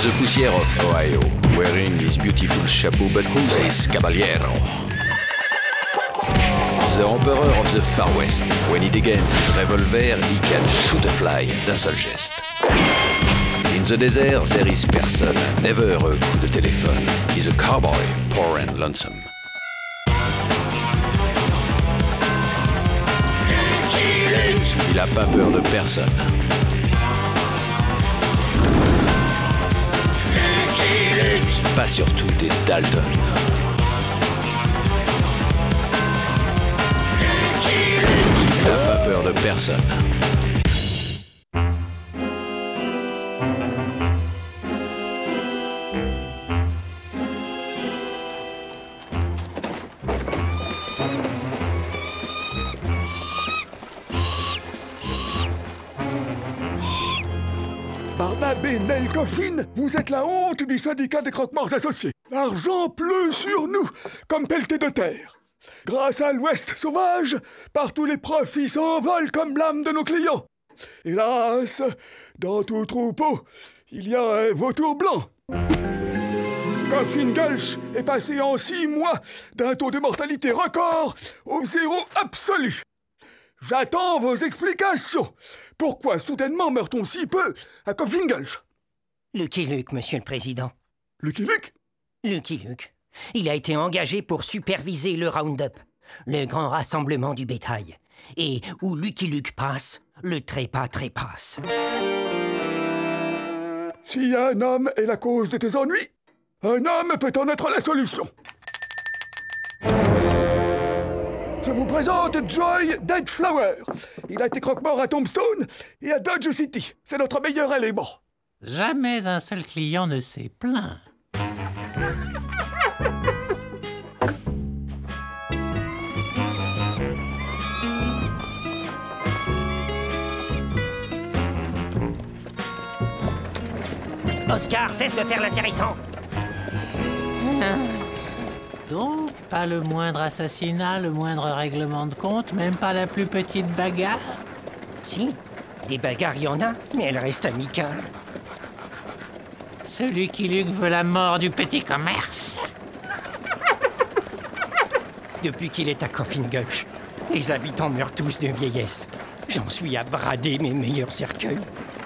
the Poussière of Ohio, wearing his beautiful chapeau, but who's this caballero? The Emperor of the Far West. When he degains his revolver, he can shoot a fly d'un seul geste. In the desert, there is person, never a coup de téléphone. He's a cowboy, poor and lonesome. Il a pas peur de personne. Pas surtout des Dalton. Il n'a pas peur de personne. Barnabé Nell Coffin, vous êtes la honte du syndicat des croque-morts associés. L'argent pleut sur nous, comme pelleté de terre. Grâce à l'Ouest sauvage, partout les profits s'envolent comme l'âme de nos clients. Hélas, dans tout troupeau, il y a un vautour blanc. Coffin Gulch est passé en 6 mois d'un taux de mortalité record au zéro absolu. J'attends vos explications. Pourquoi soudainement meurt-on si peu à Coffin Gulch? Lucky Luke, monsieur le président. Lucky Luke? Lucky Luke. Il a été engagé pour superviser le Roundup, le grand rassemblement du bétail. Et où Lucky Luke passe, le trépas trépasse. Si un homme est la cause de tes ennuis, un homme peut en être la solution. Je vous présente Joy Deadflower. Il a été croque-mort à Tombstone et à Dodge City. C'est notre meilleur élément. Jamais un seul client ne s'est plaint. Oscar, cesse de faire l'intéressant. Donc, pas le moindre assassinat, le moindre règlement de compte, même pas la plus petite bagarre? Si, des bagarres, il y en a, mais elles restent amicales. Celui qui Luke veut la mort du petit commerce. Depuis qu'il est à Coffin Gulch, les habitants meurent tous de vieillesse. J'en suis à brader mes meilleurs cercueils.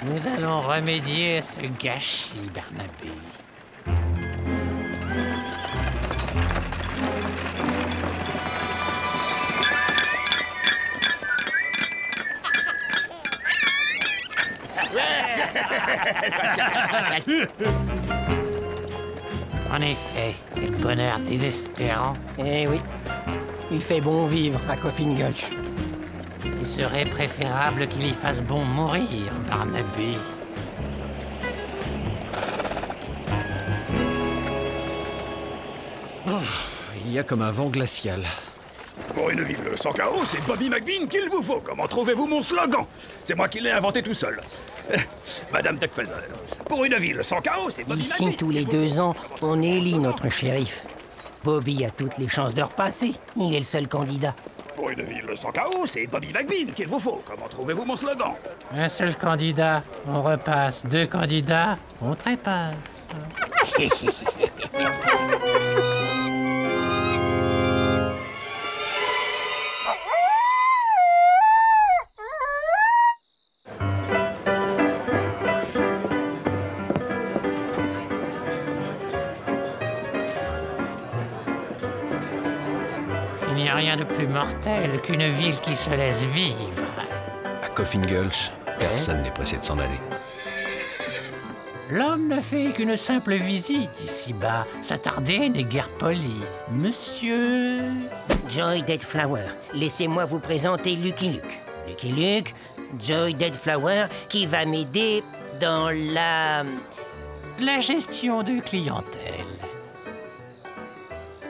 Nous allons remédier à ce gâchis, Barnabé. En effet, quel bonheur désespérant. Eh oui, il fait bon vivre à Coffin Gulch. Il serait préférable qu'il y fasse bon mourir, Barnabé. Il y a comme un vent glacial. Pour une ville sans chaos, c'est Bobby McBean qu'il vous faut. Comment trouvez-vous mon slogan? C'est moi qui l'ai inventé tout seul. Madame Duckfeather, pour une ville sans chaos, c'est Bobby McBean. Ici, tous les 2 ans, on élit notre shérif. Bobby a toutes les chances de repasser. Il est le seul candidat. Pour une ville sans chaos, c'est Bobby McBean qu'il vous faut. Comment trouvez-vous mon slogan? Un seul candidat, on repasse. 2 candidats, on trépasse. Il n'y a rien de plus mortel qu'une ville qui se laisse vivre. À Coffin Gulch, personne n'est pressé de s'en aller. L'homme ne fait qu'une simple visite ici-bas. S'attarder n'est guère poli. Monsieur... Joy Deadflower, laissez-moi vous présenter Lucky Luke. Lucky Luke, Joy Deadflower, qui va m'aider dans la gestion de clientèle.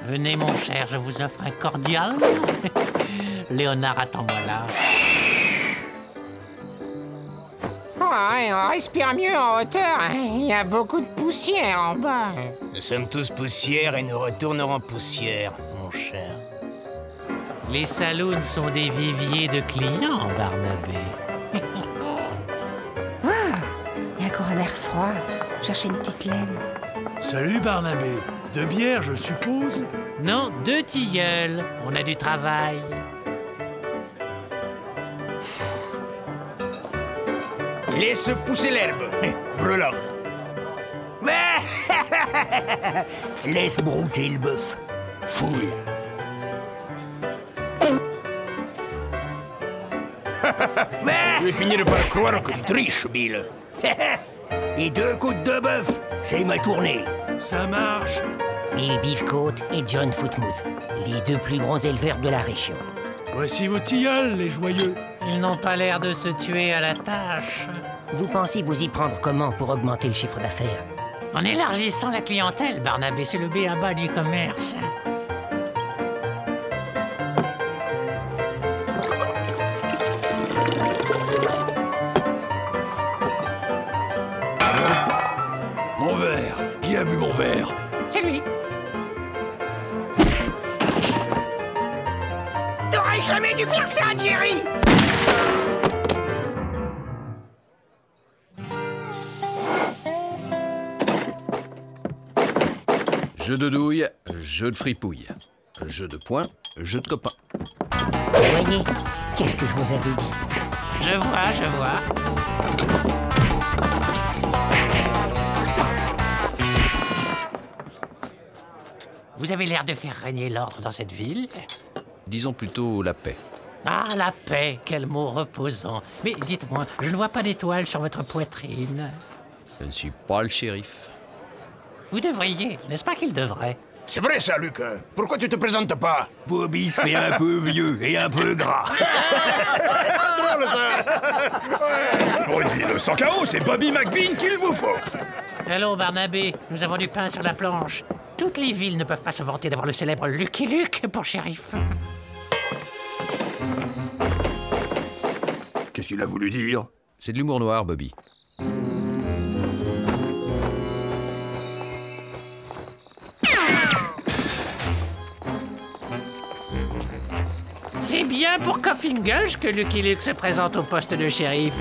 Venez, mon cher, je vous offre un cordial. Léonard, attends-moi là. Ouais, on respire mieux en hauteur. Il y a beaucoup de poussière en bas. Nous sommes tous poussière et nous retournerons poussière, mon cher. Les saloons sont des viviers de clients, Barnabé. Il y a encore l'air froid. Cherchez une petite laine. Salut Barnabé. 2 bières, je suppose? Non, 2 tilleuls. On a du travail. Laisse pousser l'herbe. Brelan. Laisse brouter le bœuf. Foule. Je vais finir par croire que tu triches, Bill. Et 2 côtes de bœuf, c'est ma tournée. Ça marche. Bill Beefcoat et John Footmouth, les 2 plus grands éleveurs de la région. Voici vos tilleuls, les joyeux. Ils n'ont pas l'air de se tuer à la tâche. Vous pensez vous y prendre comment pour augmenter le chiffre d'affaires? En élargissant la clientèle, Barnabé, c'est le b.a.-ba du commerce. Mon verre. Qui a bu mon verre? C'est lui. T'aurais jamais dû faire ça, Jerry! Jeu de douille, jeu de fripouille. Jeu de poing, jeu de copain. Vous voyez, qu'est-ce que je vous avais dit? Je vois. Vous avez l'air de faire régner l'ordre dans cette ville. Disons plutôt la paix. Ah, la paix, quel mot reposant. Mais dites-moi, je ne vois pas d'étoiles sur votre poitrine. Je ne suis pas le shérif. Vous devriez, n'est-ce pas qu'il devrait? C'est vrai ça, Luc. Pourquoi tu te présentes pas? Bobby se fait un peu vieux et un peu gras. Drôle ça. Pour une ville sans chaos, c'est Bobby McBean qu'il vous faut. Allô, Barnabé, nous avons du pain sur la planche. Toutes les villes ne peuvent pas se vanter d'avoir le célèbre Lucky Luke pour shérif. Qu'est-ce qu'il a voulu dire? C'est de l'humour noir, Bobby. C'est bien pour Coffin Gulch que Lucky Luke se présente au poste de shérif.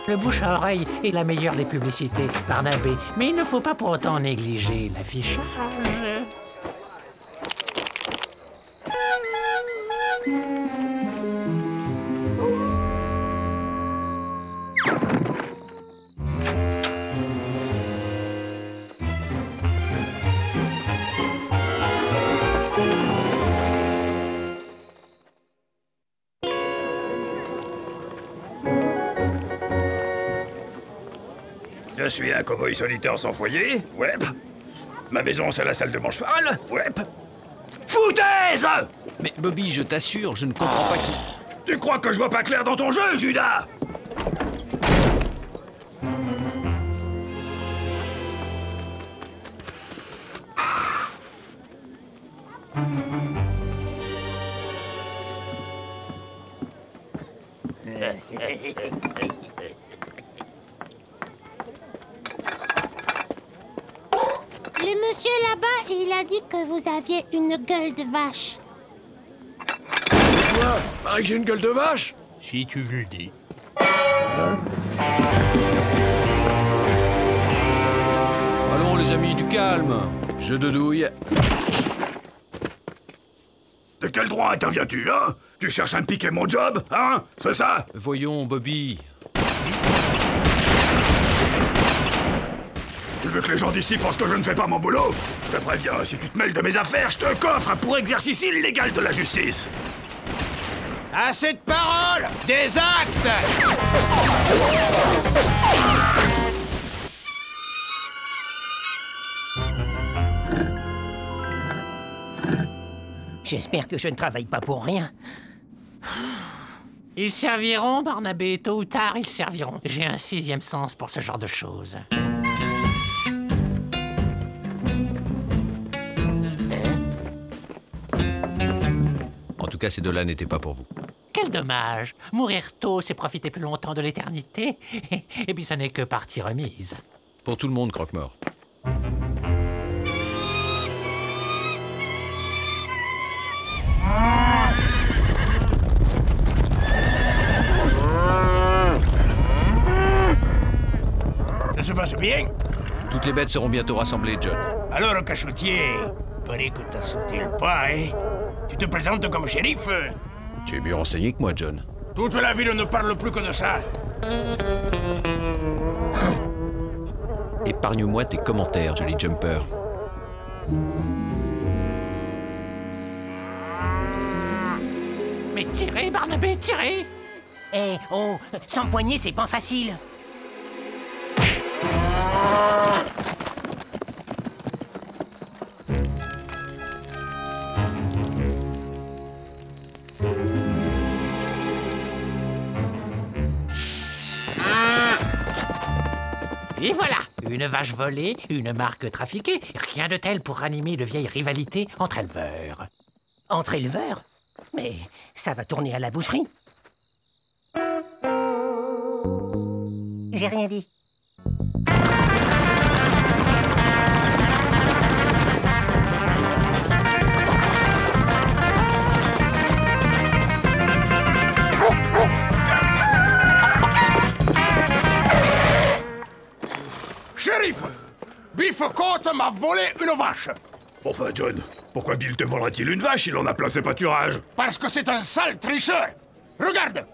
Le bouche à oreille est la meilleure des publicités, Barnabé. Mais il ne faut pas pour autant négliger l'affichage. Je suis un cow-boy solitaire sans foyer, ouais. Ma maison, c'est la salle de mon cheval, ouais. Foutaise! Mais Bobby, je t'assure, je ne comprends pas qui... Tu crois que je vois pas clair dans ton jeu, Judas? Le monsieur là-bas, il a dit que vous aviez une gueule de vache. Quoi? Pareil que j'ai une gueule de vache? Si tu le dis. Allons, les amis, du calme. Jeu de douille. De quel droit interviens-tu, hein? Tu cherches à me piquer mon job, hein? C'est ça? Voyons, Bobby. Tu veux que les gens d'ici pensent que je ne fais pas mon boulot? Je te préviens, si tu te mêles de mes affaires, je te coffre pour exercice illégal de la justice. Assez de paroles! Des actes! J'espère que je ne travaille pas pour rien. Ils serviront, Barnabé, tôt ou tard, ils serviront. J'ai un 6e sens pour ce genre de choses. En tout cas, ces deux-là n'étaient pas pour vous. Quel dommage. Mourir tôt, c'est profiter plus longtemps de l'éternité. Et puis, ça n'est que partie remise. Pour tout le monde, croque-mort. passe bien? Toutes les bêtes seront bientôt rassemblées, John. Alors, cachotier, paraît que t'as sauté le pas, hein? Tu te présentes comme shérif? Tu es mieux renseigné que moi, John. Toute la ville ne parle plus que de ça. Épargne-moi tes commentaires, Jolly Jumper. Mais tirez, Barnabé, tirez! Eh, oh, s'empoigner, c'est pas facile. Et voilà, une vache volée, une marque trafiquée, rien de tel pour ranimer de vieilles rivalités entre éleveurs. Entre éleveurs? Mais ça va tourner à la boucherie. J'ai rien dit. Shérif! Biff Côte m'a volé une vache. Enfin, John, pourquoi Bill te volerait-il une vache? Il en a plein ses pâturages. Parce que c'est un sale tricheur. Regarde!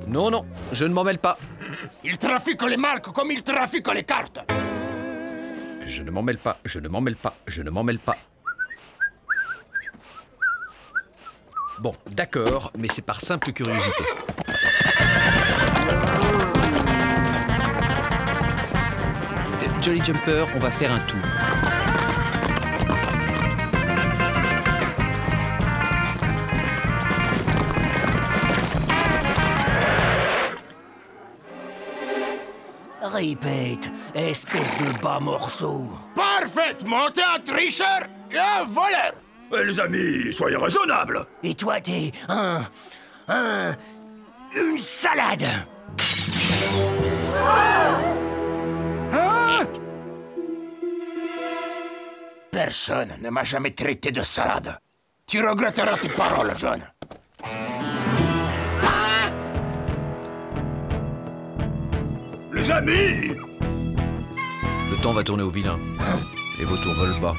Non, non, je ne m'en mêle pas. Il trafique les marques comme il trafique les cartes. Je ne m'en mêle pas, je ne m'en mêle pas, je ne m'en mêle pas. Bon, d'accord, mais c'est par simple curiosité. Jolly Jumper, on va faire un tour. Répète, espèce de bas morceau. Parfaitement, t'es un tricheur et un voleur. Les amis, soyez raisonnables. Et toi, t'es une salade. Hein? Personne ne m'a jamais traité de salade. Tu regretteras tes paroles, John. Les amis! Le temps va tourner au vilain. Les vautours volent bas.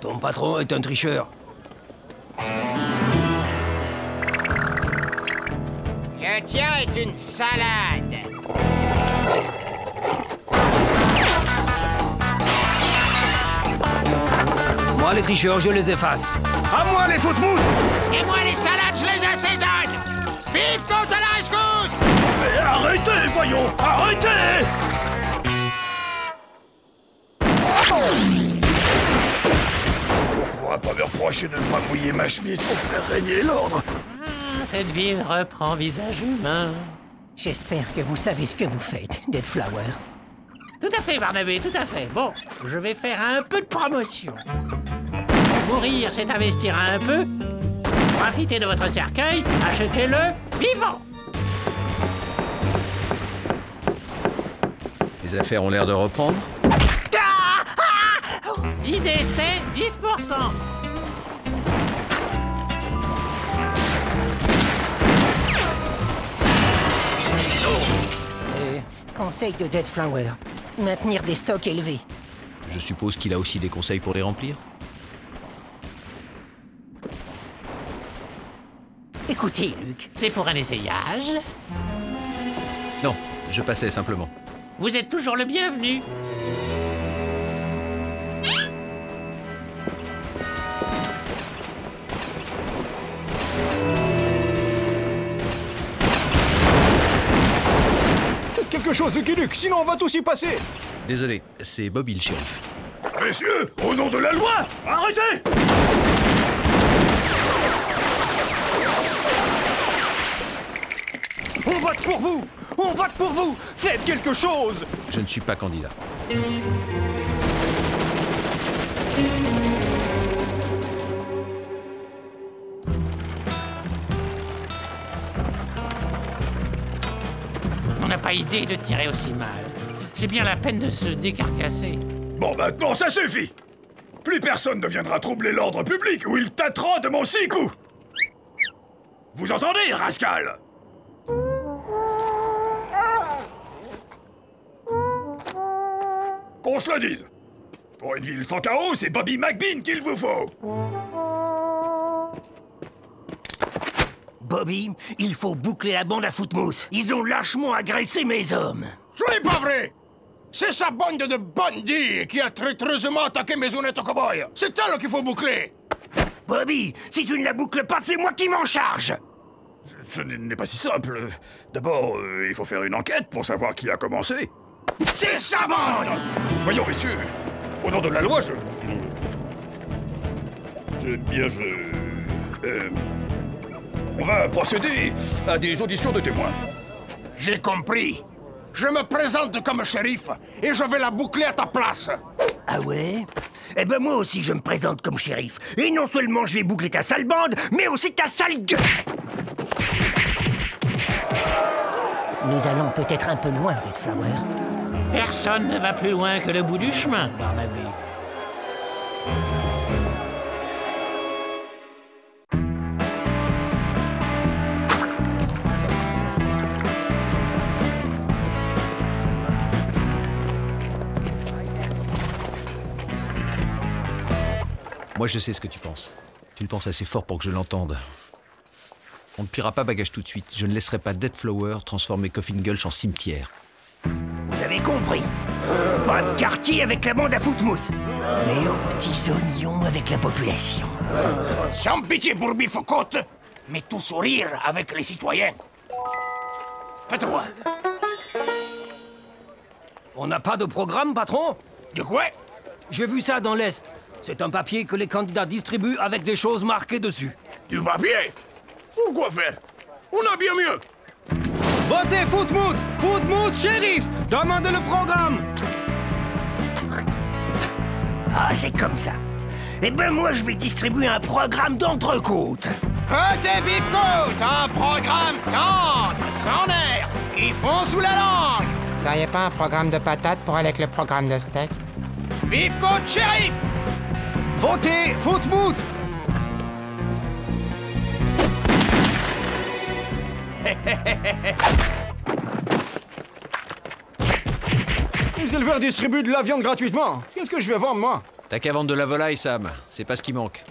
Ton patron est un tricheur. Le tien est une salade. Moi, les tricheurs, je les efface. À moi, les foot-moutes! Et moi, les salades, je les assaisonne. Biff Côte à la rescousse! Mais arrêtez, voyons! Arrêtez! On pourra pas me reprocher de ne pas mouiller ma chemise pour faire régner l'ordre. Cette ville reprend visage humain. J'espère que vous savez ce que vous faites, Dead Flower. Tout à fait, Barnabé, tout à fait. Bon, je vais faire un peu de promotion. Mourir, c'est investir un peu. Profitez de votre cercueil, achetez-le vivant. Les affaires ont l'air de reprendre. 10 décès, 10%. Conseil de Dead Flower. Maintenir des stocks élevés. Je suppose qu'il a aussi des conseils pour les remplir. Écoutez, Luc. C'est pour un essayage. Non, je passais simplement. Vous êtes toujours le bienvenu. Quelque chose, Lucky Luke, sinon on va tous y passer. Désolé, c'est Bobby le shérif. Messieurs, au nom de la loi, arrêtez! On vote pour vous! On vote pour vous! Faites quelque chose! Je ne suis pas candidat. On n'a pas idée de tirer aussi mal. C'est bien la peine de se décarcasser. Bon, maintenant, ça suffit! plus personne ne viendra troubler l'ordre public ou il tâtera de mon 6 coups. Vous entendez, rascal? Qu'on se le dise. Pour une ville sans chaos, c'est Bobby McBean qu'il vous faut. Bobby, il faut boucler la bande à Footmouth. Ils ont lâchement agressé mes hommes. Ce n'est pas vrai! C'est sa bande de bandits qui a traîtreusement attaqué mes honnêtes cow-boys. C'est elle qu'il faut boucler. Bobby, si tu ne la boucles pas, c'est moi qui m'en charge. Ce n'est pas si simple. D'abord, il faut faire une enquête pour savoir qui a commencé. C'est sa bande! Voyons, messieurs, au nom de la loi, on va procéder à des auditions de témoins. J'ai compris. Je me présente comme shérif et je vais la boucler à ta place. Ah ouais? Eh ben moi aussi je me présente comme shérif. Et non seulement je vais boucler ta sale bande, mais aussi ta sale gueule. Nous allons peut-être un peu loin, Deadflower. Personne ne va plus loin que le bout du chemin, Barnaby. Moi, je sais ce que tu penses. Tu le penses assez fort pour que je l'entende. On ne pliera pas bagage tout de suite. Je ne laisserai pas Deadflower transformer Coffin Gulch en cimetière. Vous avez compris. Pas de quartier avec la bande à Footmouth, mais aux petits oignons avec la population. Sans pitié pour Bifcote, mais tout sourire avec les citoyens. Faites-moi. On n'a pas de programme, patron? De quoi? J'ai vu ça dans l'Est. C'est un papier que les candidats distribuent avec des choses marquées dessus. Du papier? Pourquoi faire? On a bien mieux. Votez Footmouth! Footmouth shérif! Demandez le programme! Ah, c'est comme ça. Eh ben moi, je vais distribuer un programme d'entrecôte. Votez Bifcote! Un programme tendre, sans nerfs, qui fond sous la langue! Vous n'auriez pas un programme de patates pour aller avec le programme de steak? Bifcote shérif! Votez Footmouth! Les éleveurs distribuent de la viande gratuitement. Qu'est-ce que je vais vendre, moi? T'as qu'à vendre de la volaille, Sam. C'est pas ce qui manque.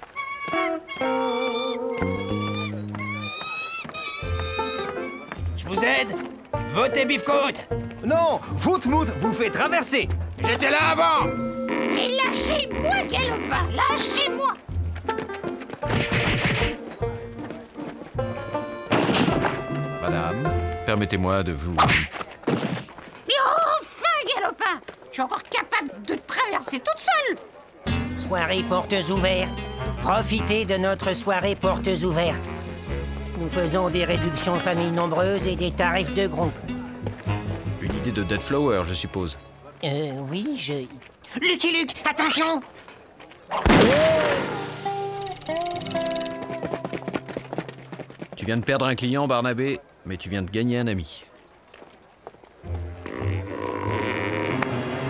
Je vous aide? Votez Bifcote! Non! Footmouth vous fait traverser! J'étais là avant! Et lâchez-moi, Galopin! Lâchez-moi! Madame, permettez-moi de vous... Mais enfin, Galopin! Je suis encore capable de traverser toute seule! Soirée portes ouvertes. Profitez de notre soirée portes ouvertes. Nous faisons des réductions familles nombreuses et des tarifs de groupe. Une idée de Deadflower, je suppose. Oui, je... Lucky Luke, attention! Tu viens de perdre un client, Barnabé, mais tu viens de gagner un ami.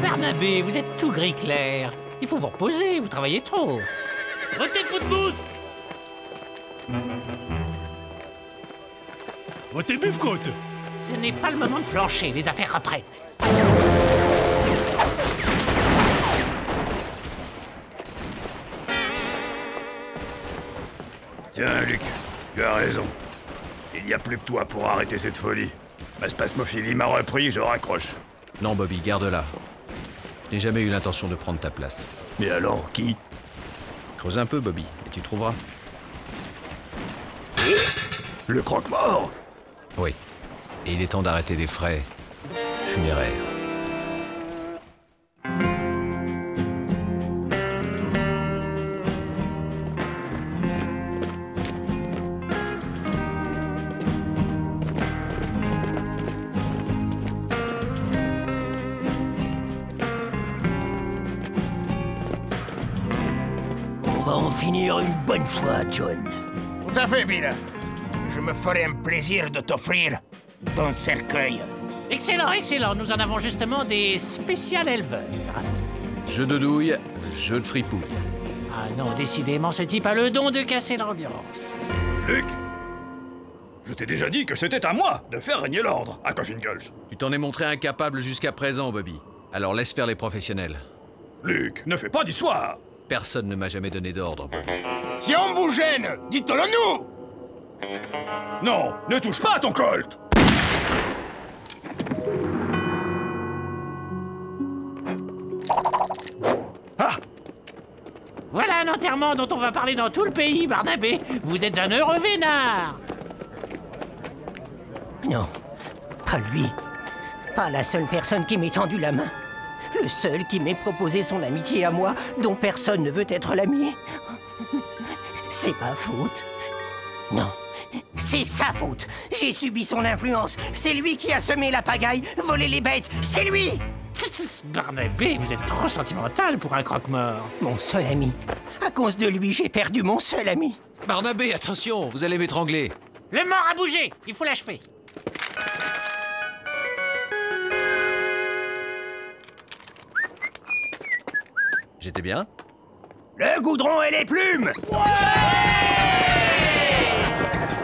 Barnabé, vous êtes tout gris clair. Il faut vous reposer, vous travaillez trop. Votez Footmouth! Votez Bifcote! Ce n'est pas le moment de flancher, les affaires après. Tiens, Luc, tu as raison. Il n'y a plus que toi pour arrêter cette folie. Ma spasmophilie m'a repris, je raccroche. Non, Bobby, garde-la. Je n'ai jamais eu l'intention de prendre ta place. Mais alors, qui? Creuse un peu, Bobby, et tu trouveras. Le croque-mort? Oui. Et il est temps d'arrêter les frais funéraires. On va en finir une bonne fois, John. Tout à fait, Bill. Je me ferai un plaisir de t'offrir ton cercueil. Excellent, excellent. Nous en avons justement des spécial éleveurs. Jeu de douille, jeu de fripouille. Ah non, décidément, ce type a le don de casser l'ambiance. Luc, je t'ai déjà dit que c'était à moi de faire régner l'ordre à Coffin Gulch. Tu t'en es montré incapable jusqu'à présent, Bobby. Alors laisse faire les professionnels. Luc, ne fais pas d'histoire. Personne ne m'a jamais donné d'ordre, Bobby. Si on vous gêne, dites-le nous! Non, ne touche pas à ton Colt. Ah! Voilà un enterrement dont on va parler dans tout le pays, Barnabé. Vous êtes un heureux vénard. Non, pas lui. Pas la seule personne qui m'ait tendu la main. Le seul qui m'ait proposé son amitié à moi, dont personne ne veut être l'ami. C'est ma faute. Non, c'est sa faute. J'ai subi son influence. C'est lui qui a semé la pagaille, volé les bêtes. C'est lui! Barnabé, vous êtes trop sentimental pour un croque-mort. Mon seul ami. À cause de lui, j'ai perdu mon seul ami. Barnabé, attention, vous allez m'étrangler. Le mort a bougé, il faut l'achever. J'étais bien? Le goudron et les plumes!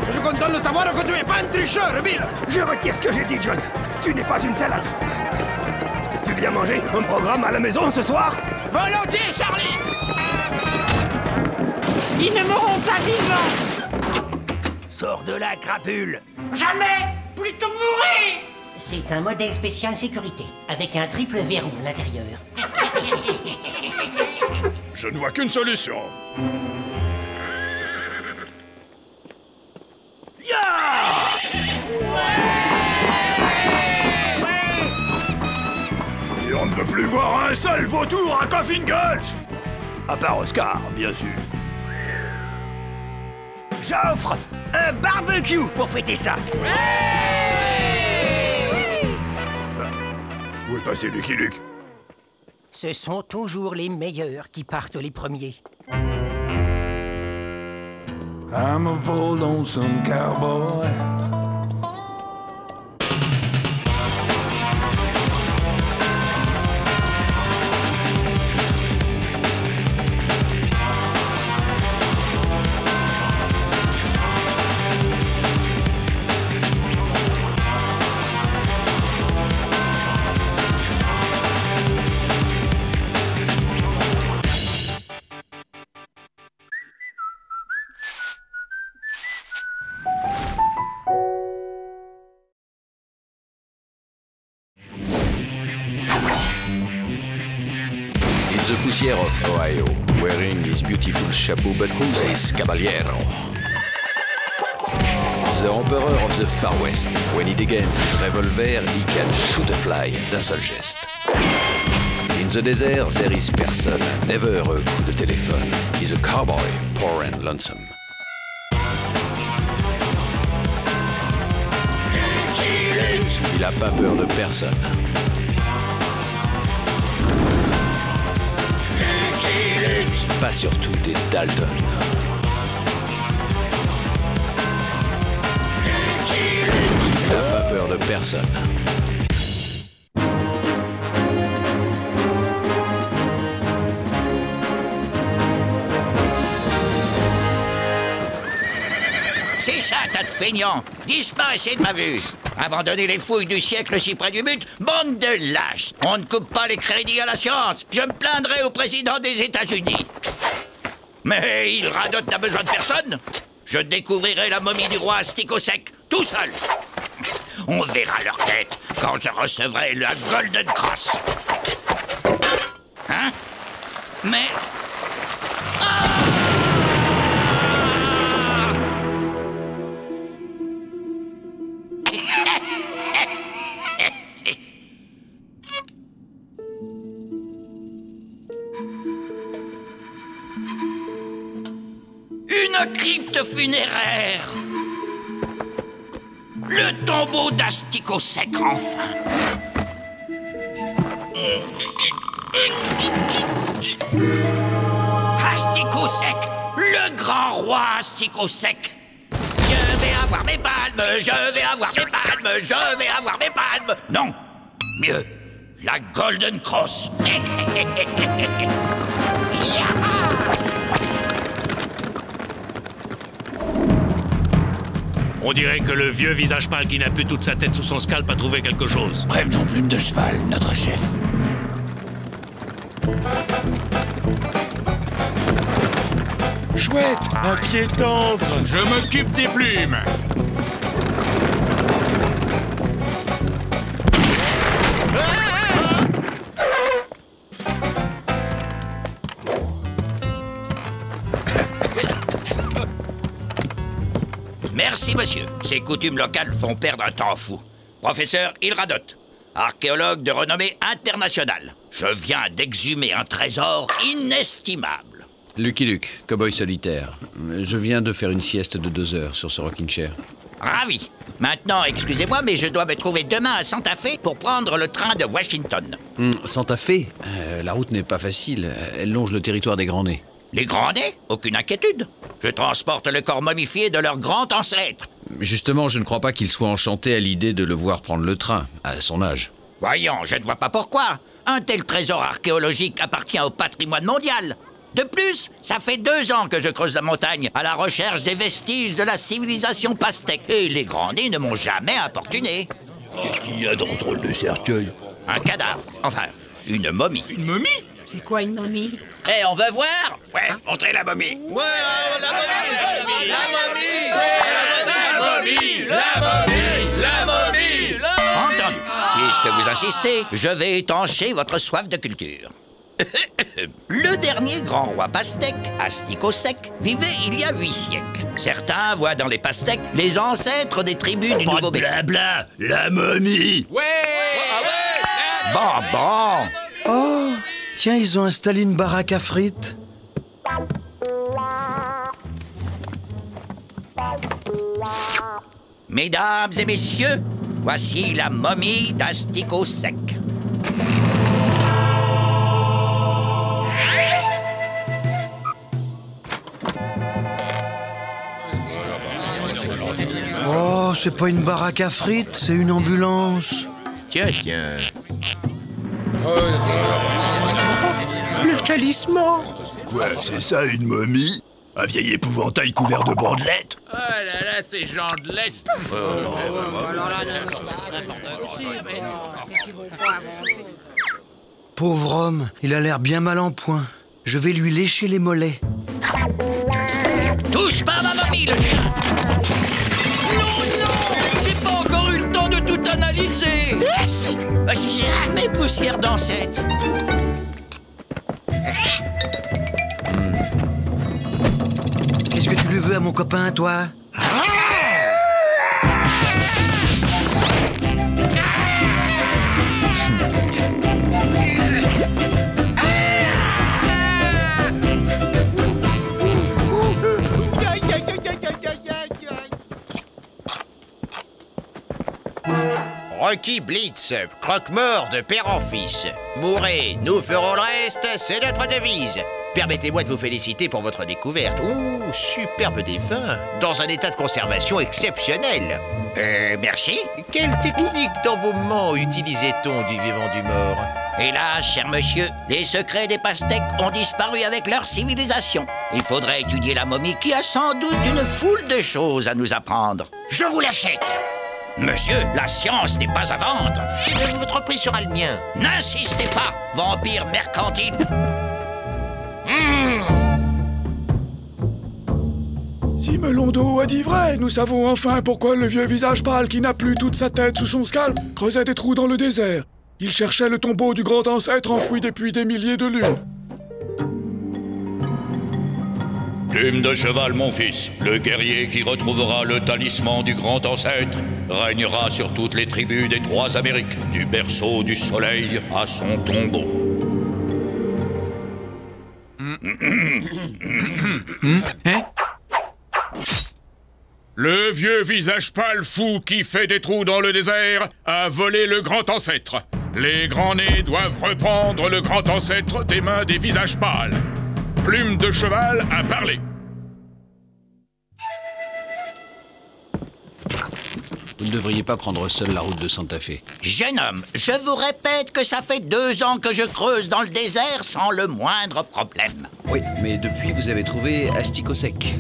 Je suis content de savoir que tu es pas un tricheur, Bill! Je retire ce que j'ai dit, John. Tu n'es pas une salade. Tu viens manger un programme à la maison ce soir? Volontiers, Charlie! Ils ne mourront pas vivants! Sors de la crapule! Jamais! Plutôt mourir! C'est un modèle spécial sécurité, avec un triple verrou à l'intérieur. Je ne vois qu'une solution. Et on ne veut plus voir un seul vautour à Coffin Gulch. À part Oscar, bien sûr. J'offre un barbecue pour fêter ça! Où est passé Lucky Luke? Ce sont toujours les meilleurs qui partent les premiers. I'm a bold lonesome cowboy. The Poussière of Ohio, wearing his beautiful chapeau, but who's this caballero? The Emperor of the Far West. When he degains his revolver, he can shoot a fly d'un seul geste. In the desert, there is person, never a coup de téléphone. He's a cowboy, poor and lonesome. Il a pas peur de personne. Pas surtout des Dalton. Il n'a pas peur de personne. C'est ça, tas de feignants! Disparaissez de ma vue! Abandonnez les fouilles du siècle si près du but, bande de lâches! On ne coupe pas les crédits à la science! Je me plaindrai au président des États-Unis! Mais il radote n'a besoin de personne! Je découvrirai la momie du roi Astic-au-Sec, tout seul! On verra leur tête quand je recevrai la Golden Cross! Hein? Mais... Une crypte funéraire. Le tombeau d'Astic-au-Sec, enfin. Astic-au-Sec, le grand roi Astic-au-Sec. Je vais avoir mes palmes, je vais avoir mes palmes, je vais avoir mes palmes. Non, mieux, la Golden Cross. On dirait que le vieux visage pâle qui n'a plus toute sa tête sous son scalp a trouvé quelque chose. Prévenons Plume de Cheval, notre chef. Chouette, un pied tendre. Je m'occupe des plumes. Merci, monsieur. Ces coutumes locales font perdre un temps fou. Professeur Hilradote, archéologue de renommée internationale. Je viens d'exhumer un trésor inestimable. Lucky Luke, cow-boy solitaire. Je viens de faire une sieste de 2 heures sur ce rocking chair. Ravi. Maintenant, excusez-moi, mais je dois me trouver demain à Santa Fe pour prendre le train de Washington. Santa Fe, la route n'est pas facile. Elle longe le territoire des Grands Nez. Les Grands Nez? Aucune inquiétude. Je transporte le corps momifié de leur grand ancêtre. Justement, je ne crois pas qu'il soit enchanté à l'idée de le voir prendre le train, à son âge. Voyons, je ne vois pas pourquoi. Un tel trésor archéologique appartient au patrimoine mondial. De plus, ça fait 2 ans que je creuse la montagne à la recherche des vestiges de la civilisation pastèque. Et les Grands Nez ne m'ont jamais importuné. Qu'est-ce qu'il y a dans ce drôle de cercueil? Un cadavre. Enfin, une momie. Une momie? C'est quoi une momie? Eh, on veut voir? Ouais, montrez la momie. Ouais, la momie! La momie! Entendu. Puisque vous insistez, je vais étancher votre soif de culture. Le dernier grand roi pastèque, Asticosec, vivait il y a 8 siècles. Certains voient dans les pastèques les ancêtres des tribus du Nouveau-Mexique. Blabla, la momie. Bon. Oh, tiens, ils ont installé une baraque à frites. Mesdames et messieurs, voici la momie d'Asticosec. Oh, c'est pas une baraque à frites, c'est une ambulance. Tiens. Le talisman. Quoi, c'est ça une momie? Un vieil épouvantail couvert de bandelettes? Oh là là, ces gens de l'Est. Pauvre homme, il a l'air bien mal en point. Je vais lui lécher les mollets. Touche pas à ma momie, le chien! Non! J'ai pas encore eu le temps de tout analyser! Mes poussières d'ancêtre! Qu'est-ce que tu lui veux à mon copain, toi? Rocky Blitz, croque-mort de père en fils. Mourez, nous ferons le reste, c'est notre devise. Permettez-moi de vous féliciter pour votre découverte. Ouh, superbe défunt, dans un état de conservation exceptionnel. Merci. Quelle technique d'embaumement utilisait-on du vivant du mort? Hélas, cher monsieur, les secrets des pastèques ont disparu avec leur civilisation. Il faudrait étudier la momie qui a sans doute une foule de choses à nous apprendre. Je vous l'achète. Monsieur, la science n'est pas à vendre. Et votre prix sera le mien. N'insistez pas, vampire mercantile. Si Melondo a dit vrai, nous savons enfin pourquoi le vieux visage pâle qui n'a plus toute sa tête sous son scalp creusait des trous dans le désert. Il cherchait le tombeau du grand ancêtre enfoui depuis des milliers de lunes. Plume de Cheval, mon fils, le guerrier qui retrouvera le talisman du grand ancêtre, régnera sur toutes les tribus des 3 Amériques, du berceau du soleil à son tombeau. Le vieux visage pâle fou qui fait des trous dans le désert a volé le grand ancêtre. Les Grands Nez doivent reprendre le grand ancêtre des mains des visages pâles. Plume de Cheval a parlé. Vous ne devriez pas prendre seul la route de Santa Fe. Jeune homme, je vous répète que ça fait 2 ans que je creuse dans le désert sans le moindre problème. Oui, mais depuis, vous avez trouvé Asticot Sec.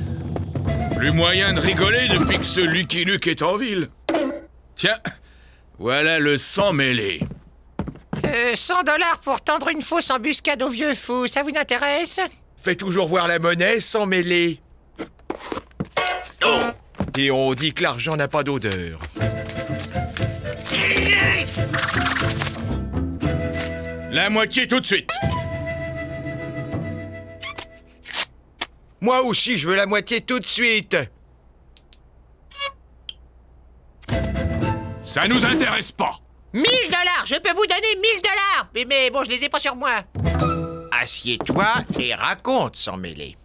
Plus moyen de rigoler depuis que ce Lucky Luke est en ville. Tiens, voilà le sang mêlé. 100 $ pour tendre une fausse embuscade au vieux fou, ça vous intéresse? Fais toujours voir la monnaie sans mêler. Oh! Et on dit que l'argent n'a pas d'odeur. La moitié tout de suite. Moi aussi, je veux la moitié tout de suite. Ça nous intéresse pas. 1000 $, je peux vous donner 1000 $. Mais bon, je les ai pas sur moi. Assieds-toi et raconte sans mêler.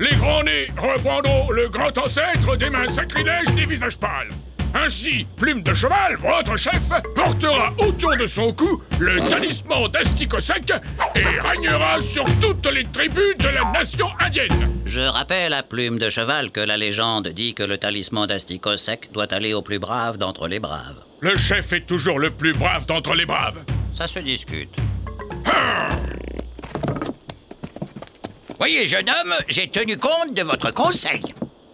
Les grands nez reprendront le grand ancêtre des mains sacrilèges des visages pâles. Ainsi, Plume de Cheval, votre chef, portera autour de son cou le talisman d'Asticot Sec et régnera sur toutes les tribus de la nation indienne. Je rappelle à Plume de Cheval que la légende dit que le talisman d'Asticot Sec doit aller au plus brave d'entre les braves. Le chef est toujours le plus brave d'entre les braves. Ça se discute. Ah! Voyez, jeune homme, j'ai tenu compte de votre conseil.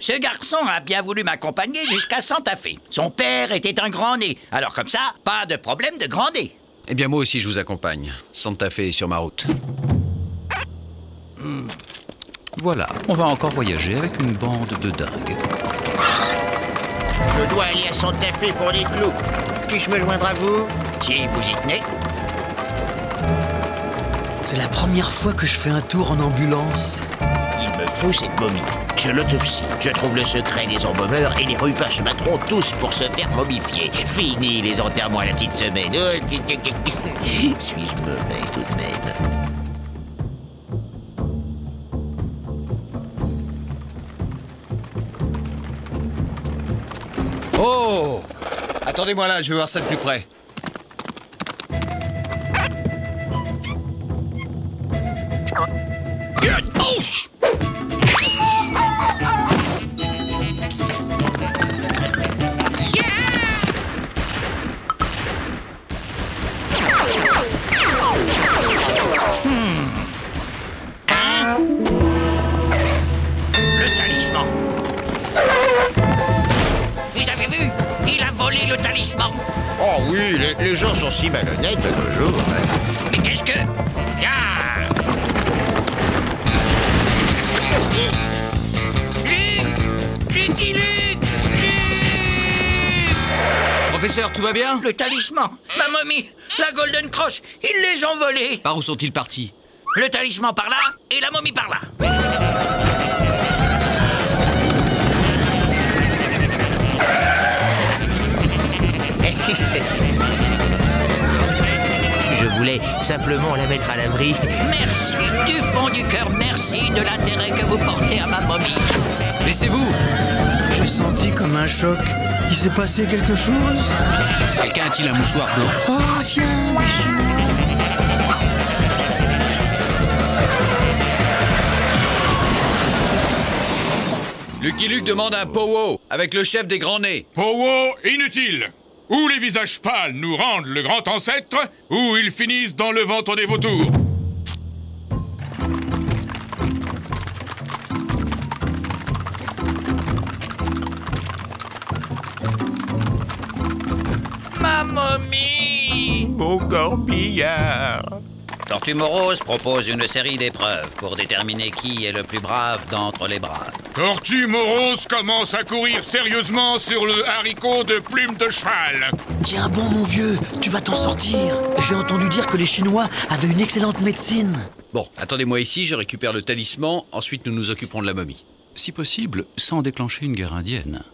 Ce garçon a bien voulu m'accompagner jusqu'à Santa Fe. Son père était un grand nez. Alors comme ça, pas de problème de grand nez. Eh bien, moi aussi, je vous accompagne. Santa Fe est sur ma route. Voilà, on va encore voyager avec une bande de dingues. Je dois aller à Santa Fe pour des clous. Puis-je me joindre à vous? Si vous y tenez. C'est la première fois que je fais un tour en ambulance. Il me faut cette momie. Je l'autopsie. Je trouve le secret des embaumeurs et les rupins se battront tous pour se faire momifier. Fini les enterrements à la petite semaine. Suis-je mauvais tout de même? Oh! Attendez-moi là, je vais voir ça de plus près. Le talisman. Vous avez vu? Il a volé le talisman. Oh oui, les gens sont si malhonnêtes de nos jours. Mais qu'est-ce que... Lucky Luke! Professeur, tout va bien? Le talisman, ma momie, la Golden Cross, ils les ont volés. Par où sont-ils partis? Le talisman par là et la momie par là. Je voulais simplement la mettre à l'abri. Merci du fond du cœur, merci de l'intérêt que vous portez à ma momie. Laissez-vous! J'ai senti comme un choc. Il s'est passé quelque chose? Quelqu'un a-t-il un mouchoir blanc? Oh tiens, des Chinois. Lucky Luke demande un powwow avec le chef des grands nez. Powwow inutile. Ou les visages pâles nous rendent le grand ancêtre, ou ils finissent dans le ventre des vautours. Ma momie! Mon corbillard. Tortue Morose propose une série d'épreuves pour déterminer qui est le plus brave d'entre les braves. Tortue Morose commence à courir sérieusement sur le haricot de Plume de Cheval. Tiens bon mon vieux, tu vas t'en sortir. J'ai entendu dire que les Chinois avaient une excellente médecine. Bon, attendez-moi ici, je récupère le talisman, ensuite nous nous occuperons de la momie. Si possible, sans déclencher une guerre indienne.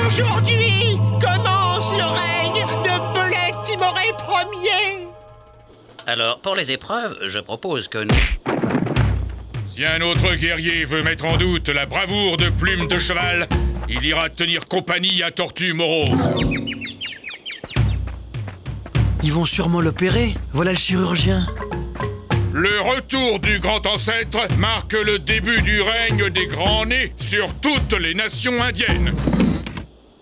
Aujourd'hui commence le règne de Belette Timoré Ier. Alors, pour les épreuves, je propose que nous... Si un autre guerrier veut mettre en doute la bravoure de Plume de Cheval, il ira tenir compagnie à Tortue Morose. Ils vont sûrement l'opérer. Voilà le chirurgien. Le retour du grand ancêtre marque le début du règne des grands nez sur toutes les nations indiennes.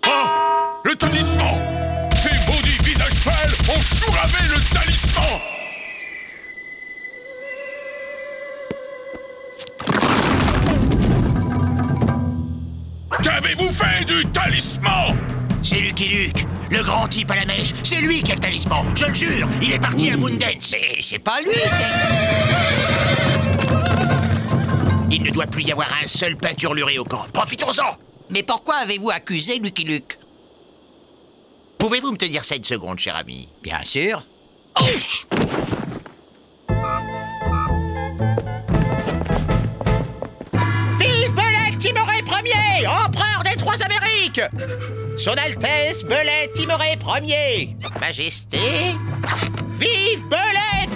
Ah! Le talisman! Ces maudits visages pâles ont chouravé le talisman! Qu'avez-vous fait du talisman? C'est Lucky Luke, le grand type à la mèche. C'est lui qui a le talisman, je le jure. Il est parti à Moondance. C'est pas lui, Il ne doit plus y avoir un seul peinturluré au camp. Profitons-en. Mais pourquoi avez-vous accusé Lucky Luke? Pouvez-vous me tenir 7 secondes, cher ami? Bien sûr. Oh! Vive Belette Timoré Ier, empereur des 3 Amériques! Son Altesse Belette Timoré Ier, Majesté, vive Belette!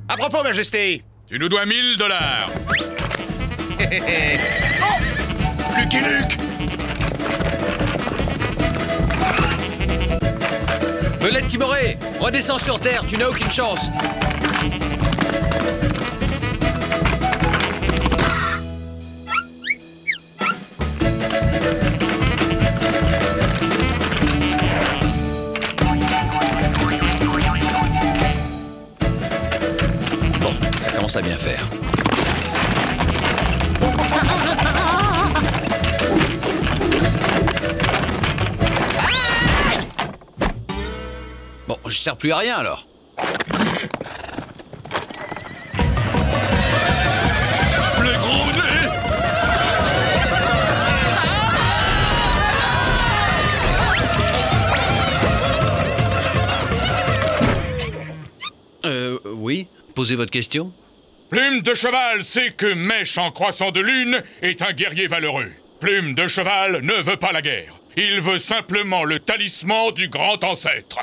À propos, Majesté, tu nous dois $1000. Oh! Lucky Luke! Belette Timoré, redescends sur Terre, tu n'as aucune chance. Bon, ça commence à bien faire. Bon, je sers plus à rien alors. Le gros nez! Oui, posez votre question. Plume de Cheval sait que Mèche en croissant de lune est un guerrier valeureux. Plume de Cheval ne veut pas la guerre. Il veut simplement le talisman du grand ancêtre.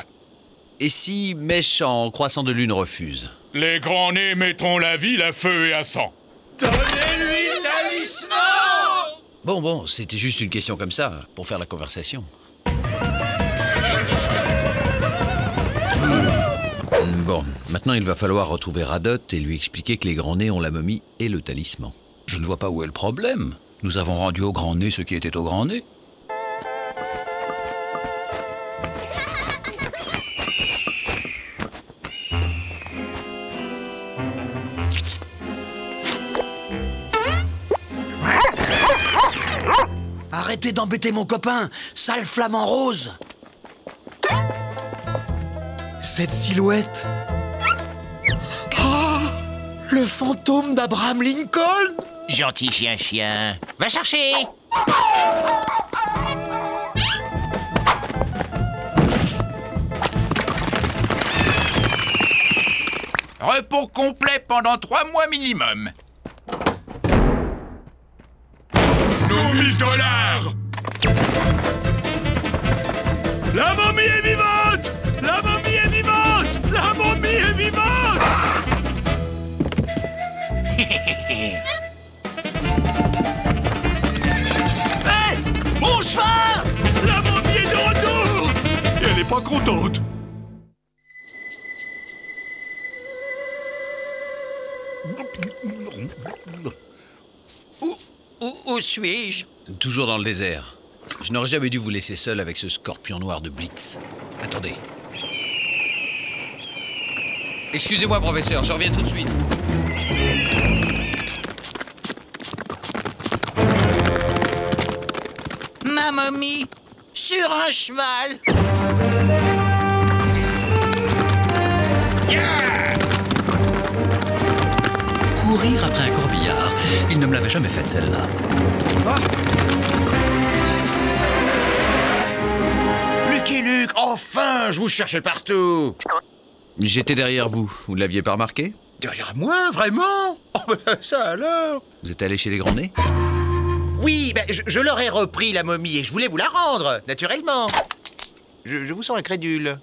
Et si Mèche en croissant de lune refuse? Les grands nez mettront la ville à feu et à sang. Donnez-lui le talisman! Bon, c'était juste une question comme ça, pour faire la conversation. Bon, maintenant il va falloir retrouver Radot et lui expliquer que les grands nez ont la momie et le talisman. Je ne vois pas où est le problème. Nous avons rendu au grand nez ce qui était au grand nez. Arrêtez d'embêter mon copain, sale flamant rose. Cette silhouette... Oh, le fantôme d'Abraham Lincoln. Gentil chien. Va chercher! Repos complet pendant 3 mois minimum. Nos $1000! La momie est vivante! La momie est vivante! La momie est vivante! Hey! Mon cheval! La momie est de retour! Et elle n'est pas contente. Où suis-je? Toujours dans le désert. Je n'aurais jamais dû vous laisser seul avec ce scorpion noir de Blitz. Attendez. Excusez-moi, professeur, je reviens tout de suite. Ma momie, sur un cheval. Yeah! Courir après un corbillard. Il ne me l'avait jamais faite, celle-là. Ah. Lucky Luke, enfin! Je vous cherchais partout! J'étais derrière vous, vous ne l'aviez pas remarqué? Derrière moi, vraiment? Oh, ben ça alors! Vous êtes allé chez les grands nez? Oui, ben, je leur ai repris la momie et je voulais vous la rendre, naturellement. Je vous sens incrédule.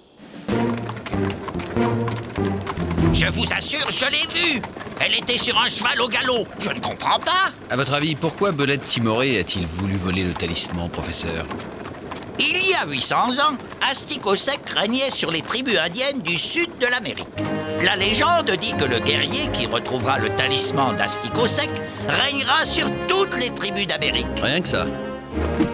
Je vous assure, je l'ai vue. Elle était sur un cheval au galop. Je ne comprends pas. À votre avis, pourquoi Belette Timoré a-t-il voulu voler le talisman, professeur? Il y a 800 ans, Asticot Sec régnait sur les tribus indiennes du sud de l'Amérique. La légende dit que le guerrier qui retrouvera le talisman d'Asticot Sec régnera sur toutes les tribus d'Amérique. Rien que ça.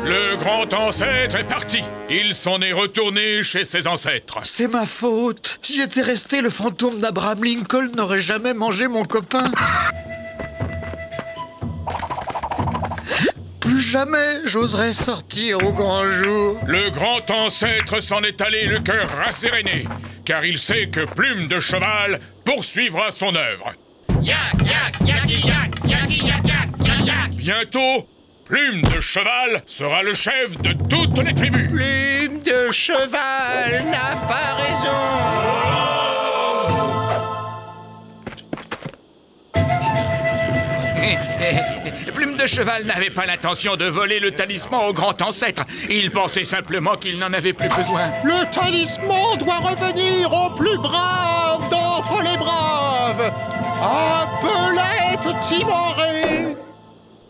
Le grand ancêtre est parti. Il s'en est retourné chez ses ancêtres. C'est ma faute. Si j'étais resté, le fantôme d'Abraham Lincoln n'aurait jamais mangé mon copain. Plus jamais j'oserais sortir au grand jour. Le grand ancêtre s'en est allé le cœur rasséréné, car il sait que Plume de Cheval poursuivra son œuvre. Bientôt, Plume de Cheval sera le chef de toutes les tribus. Plume de Cheval n'a pas raison. Plume de Cheval n'avait pas l'intention de voler le talisman au grand ancêtre. Il pensait simplement qu'il n'en avait plus besoin. Le talisman doit revenir au plus brave d'entre les braves, à Belette Timoré.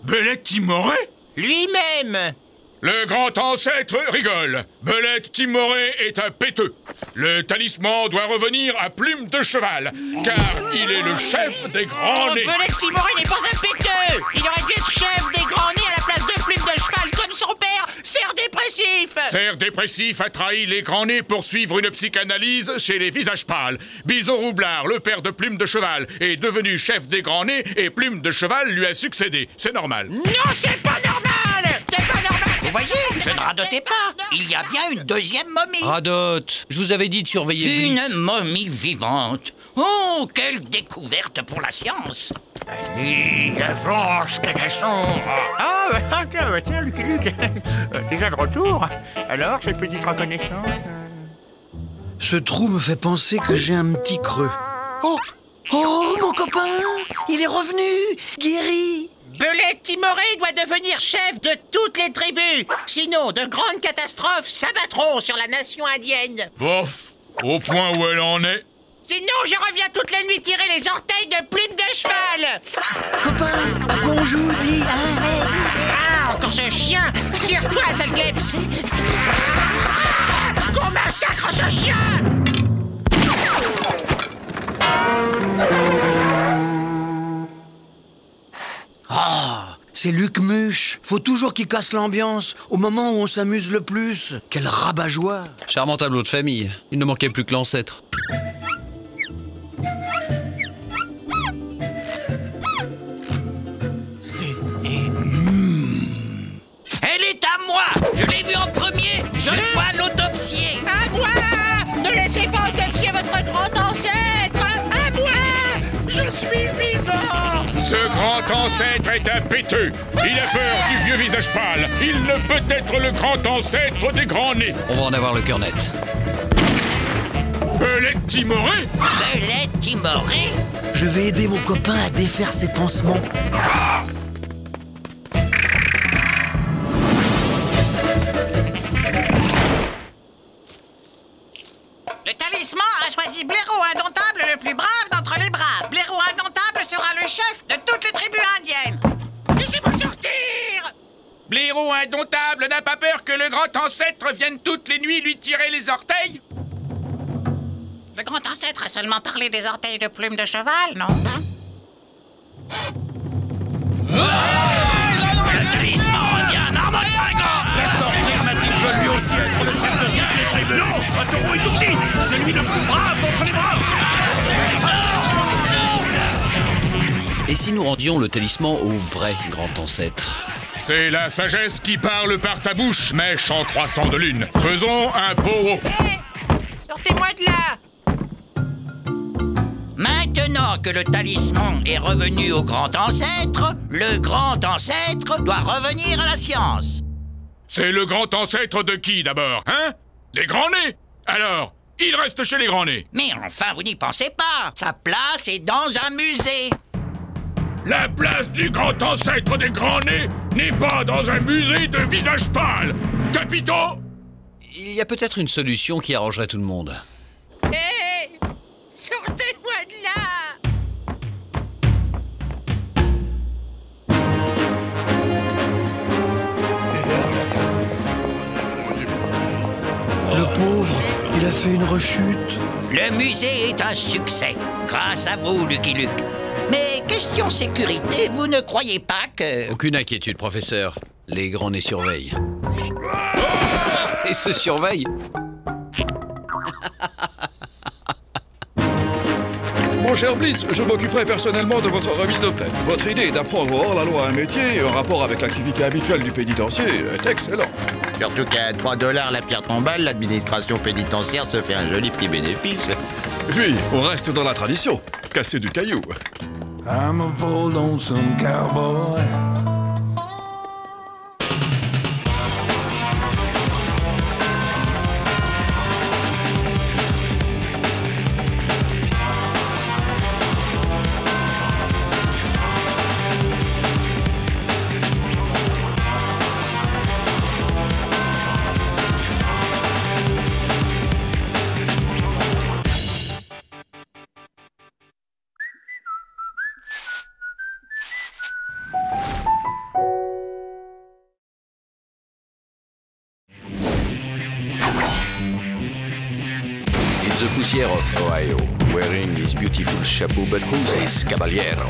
Belette Timoré? Lui-même. Le grand ancêtre rigole. Belette Timoré est un péteux. Le talisman doit revenir à Plume de Cheval, car il est le chef des grands nez. Belette Timoré n'est pas un péteux. Il aurait dû être chef des grands nez à la place de Plume de Cheval, comme son père, Cerf Dépressif. Cerf Dépressif a trahi les grands nez pour suivre une psychanalyse chez les visages pâles. Bison Roublard, le père de Plume de Cheval, est devenu chef des grands nez et Plume de Cheval lui a succédé. C'est normal. Non, c'est pas normal. C'est pas normal. Vous voyez, je ne radotais pas. Il y a bien une deuxième momie. Radote, je vous avais dit de surveiller Blitz. Une momie vivante. Oh, quelle découverte pour la science. Il avance, Canasson. Tiens, Lucky Luke. Déjà de retour. Alors, cette petite reconnaissance? Ce trou me fait penser que j'ai un petit creux. Oh, mon copain, il est revenu, guéri. Belette Timoré doit devenir chef de toutes les tribus. Sinon, de grandes catastrophes s'abattront sur la nation indienne. Bof, au point où elle en est. Sinon, je reviens toutes les nuits tirer les orteils de Plume de Cheval. Copain, à quoi on joue, dis. Ah, encore ce chien. Tire-toi, sale Glebs. Qu'on massacre ce chien. Ah, c'est Luc Muche. Faut toujours qu'il casse l'ambiance au moment où on s'amuse le plus. Quel rabat-joie. Charmant tableau de famille. Il ne manquait plus que l'ancêtre. Elle est à moi. Je l'ai vue en premier. Je dois l'autopsier. À moi. Ne laissez pas autopsier votre grand ancêtre. À moi. Je suis vivant. Ce grand ancêtre est un péteux. Il a peur du vieux visage pâle. Il ne peut être le grand ancêtre des grands nez. On va en avoir le cœur net. Belette Timoré? Belette Timoré? Je vais aider mon copain à défaire ses pansements. Le talisman a choisi Blaireau Indomptable, le plus brave d'entre les braves. Blaireau Indomptable sera le chef de toutes les tribus indiennes. Laissez-moi sortir! Blaireau Indomptable n'a pas peur que le grand ancêtre vienne toutes les nuits lui tirer les orteils? Le grand ancêtre a seulement parlé des orteils de Plume de Cheval, non? Le talisman revient en mode fringant. Castor Clermatique veut lui aussi être le chef de toutes les tribus. Non, un taureau étourdi. C'est lui le plus brave d'entre les braves. Et si nous rendions le talisman au vrai grand ancêtre? C'est la sagesse qui parle par ta bouche, mèche en croissant de lune. Faisons un pot. Sortez-moi de là! Maintenant que le talisman est revenu au grand ancêtre, le grand ancêtre doit revenir à la science. C'est le grand ancêtre de qui, d'abord, hein? Des grands nez? Alors, il reste chez les grands nez. Mais enfin, vous n'y pensez pas. Sa place est dans un musée. La place du grand ancêtre des grands nez n'est pas dans un musée de visages pâles. Capitaux? Il y a peut-être une solution qui arrangerait tout le monde. Hé! Sortez-moi de là! fait une rechute. Le musée est un succès, grâce à vous, Lucky Luke. Mais question sécurité, vous ne croyez pas que... Aucune inquiétude, professeur. Les grands nez surveillent. Et se surveillent. Mon cher Blitz, je m'occuperai personnellement de votre remise de peine. Votre idée d'apprendre hors la loi un métier en rapport avec l'activité habituelle du pénitencier est excellente. Surtout qu'à 3 $ la pierre tombale, l'administration pénitentiaire se fait un joli petit bénéfice. Puis, on reste dans la tradition. Casser du caillou. I'm a poor lonesome cowboy. The Poussière of Ohio, wearing his beautiful chapeau, but who's this caballero?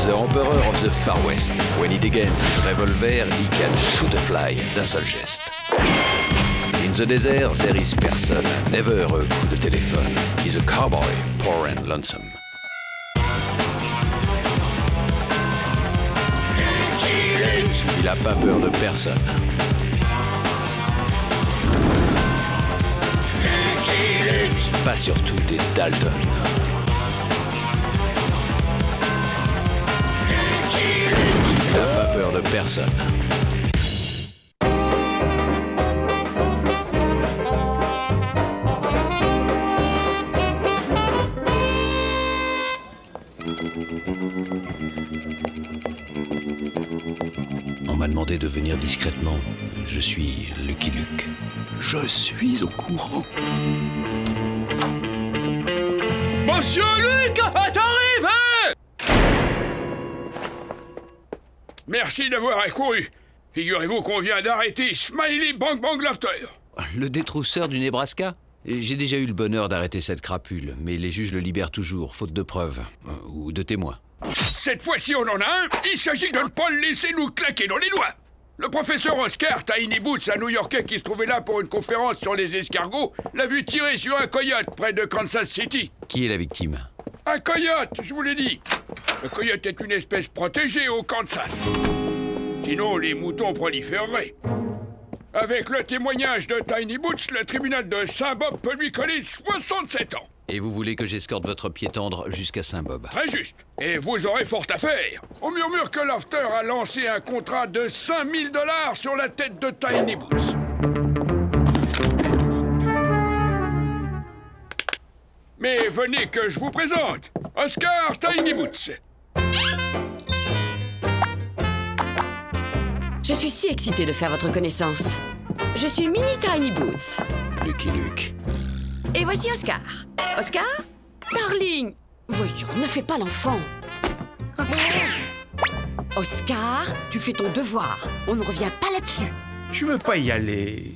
The Emperor of the Far West. When he against his revolver, he can shoot a fly d'un seul geste. In the desert, there is person, never a coup de téléphone. He's a cowboy, poor and lonesome. Il a pas peur de personne. Pas surtout des Dalton. Il n'a pas peur de personne. On m'a demandé de venir discrètement. Je suis Lucky Luke. Je suis au courant. Monsieur Luke est arrivé! Merci d'avoir accouru. Figurez-vous qu'on vient d'arrêter Smiley Bang Bang Laughter. Le détrousseur du Nebraska? J'ai déjà eu le bonheur d'arrêter cette crapule, mais les juges le libèrent toujours, faute de preuves, ou de témoins. Cette fois-ci, on en a un. Il s'agit de ne pas le laisser nous claquer dans les doigts. Le professeur Oscar Tiny Boots, un New-Yorkais qui se trouvait là pour une conférence sur les escargots, l'a vu tirer sur un coyote près de Kansas City. Qui est la victime? Un coyote, je vous l'ai dit. Le coyote est une espèce protégée au Kansas. Sinon, les moutons proliféreraient. Avec le témoignage de Tiny Boots, le tribunal de Saint-Bob peut lui coller 67 ans. Et vous voulez que j'escorte votre pied tendre jusqu'à Saint-Bob? Très juste. Et vous aurez fort à faire. On murmure que Laughter a lancé un contrat de 5000 $ sur la tête de Tiny Boots. Mais venez que je vous présente Oscar Tiny Boots. Je suis si excitée de faire votre connaissance. Je suis Mini Tiny Boots. Lucky Luke. Et voici Oscar. Oscar? Darling! Voyons, ne fais pas l'enfant. Oscar, tu fais ton devoir. On ne revient pas là-dessus. Je veux pas y aller.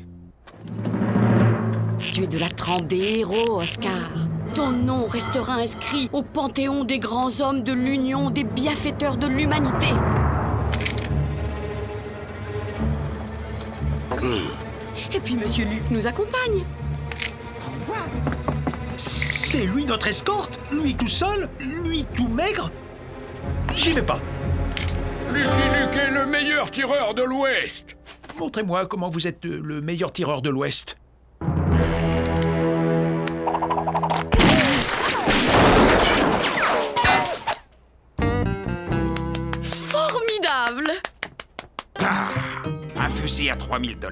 Tu es de la trempe des héros, Oscar. Ton nom restera inscrit au panthéon des grands hommes de l'Union des bienfaiteurs de l'humanité. Et puis Monsieur Luke nous accompagne. C'est lui notre escorte? Lui tout seul? Lui tout maigre? J'y vais pas. Lucky Luke est le meilleur tireur de l'Ouest. Montrez-moi comment vous êtes le meilleur tireur de l'Ouest. Formidable! Un fusil à 3000 $.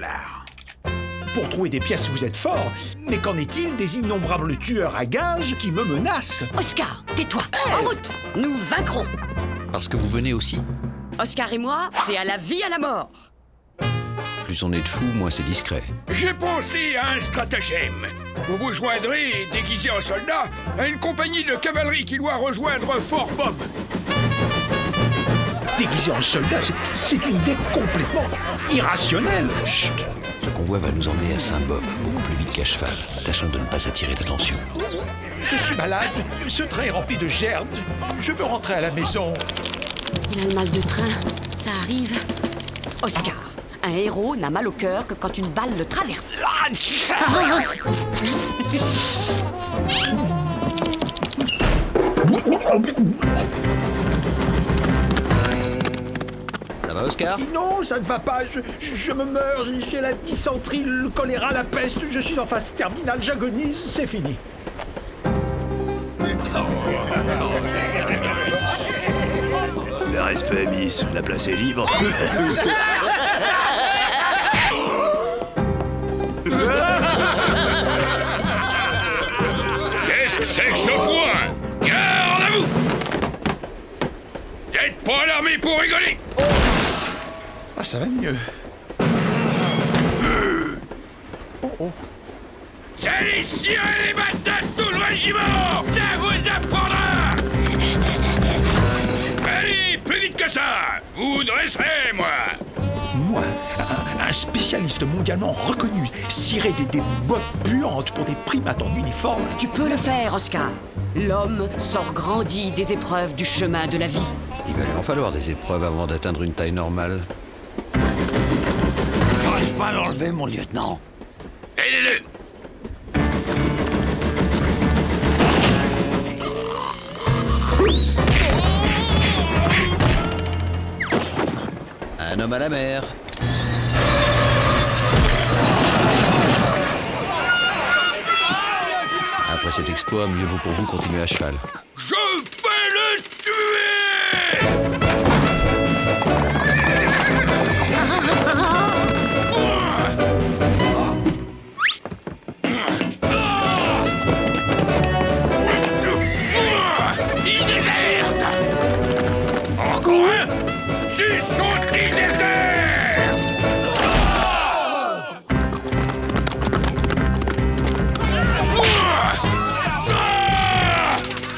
Pour trouver des pièces, vous êtes fort. Mais qu'en est-il des innombrables tueurs à gages qui me menacent? Oscar, tais-toi. En route. Nous vaincrons. Parce que vous venez aussi? Oscar et moi, c'est à la vie, à la mort. Plus on est de fous, moins c'est discret. J'ai pensé à un stratagème. Vous vous joindrez, déguisé en soldat, à une compagnie de cavalerie qui doit rejoindre Fort Bob. Déguisé en soldat, c'est une idée complètement irrationnelle. Chut! Ce convoi va nous emmener à Saint-Bob, beaucoup plus qu'à cheval. Tâchons de ne pas attirer l'attention. Je suis malade. Ce train est rempli de germes. Je veux rentrer à la maison. Il a le mal de train. Ça arrive. Oscar, un héros n'a mal au cœur que quand une balle le traverse. Ça va, Oscar? Non, ça ne va pas. Je me meurs. J'ai la dysenterie, le choléra, la peste. Je suis en phase terminale. J'agonise. C'est fini. Le respect, Miss. La place est libre. Qu'est-ce que c'est que ce point? Garde à vous! Vous êtes pas alarmés pour rigoler! Ah, ça va mieux. Oh. C'est les sirènes et les batates de tout le régiment! Ça vous apprendra! Allez, plus vite que ça! Vous dresserez, moi! Moi, un spécialiste mondialement reconnu, cirer des bottes puantes pour des primates en uniforme. Tu peux le faire, Oscar. L'homme sort grandi des épreuves du chemin de la vie. Il va lui en falloir des épreuves avant d'atteindre une taille normale. J'arrive pas à l'enlever, mon lieutenant. Aidez-le! Un homme à la mer. Après cet exploit, mieux vaut pour vous continuer à cheval. Je vais le tuer! Il déserte! Encore un! C'est son déserteur!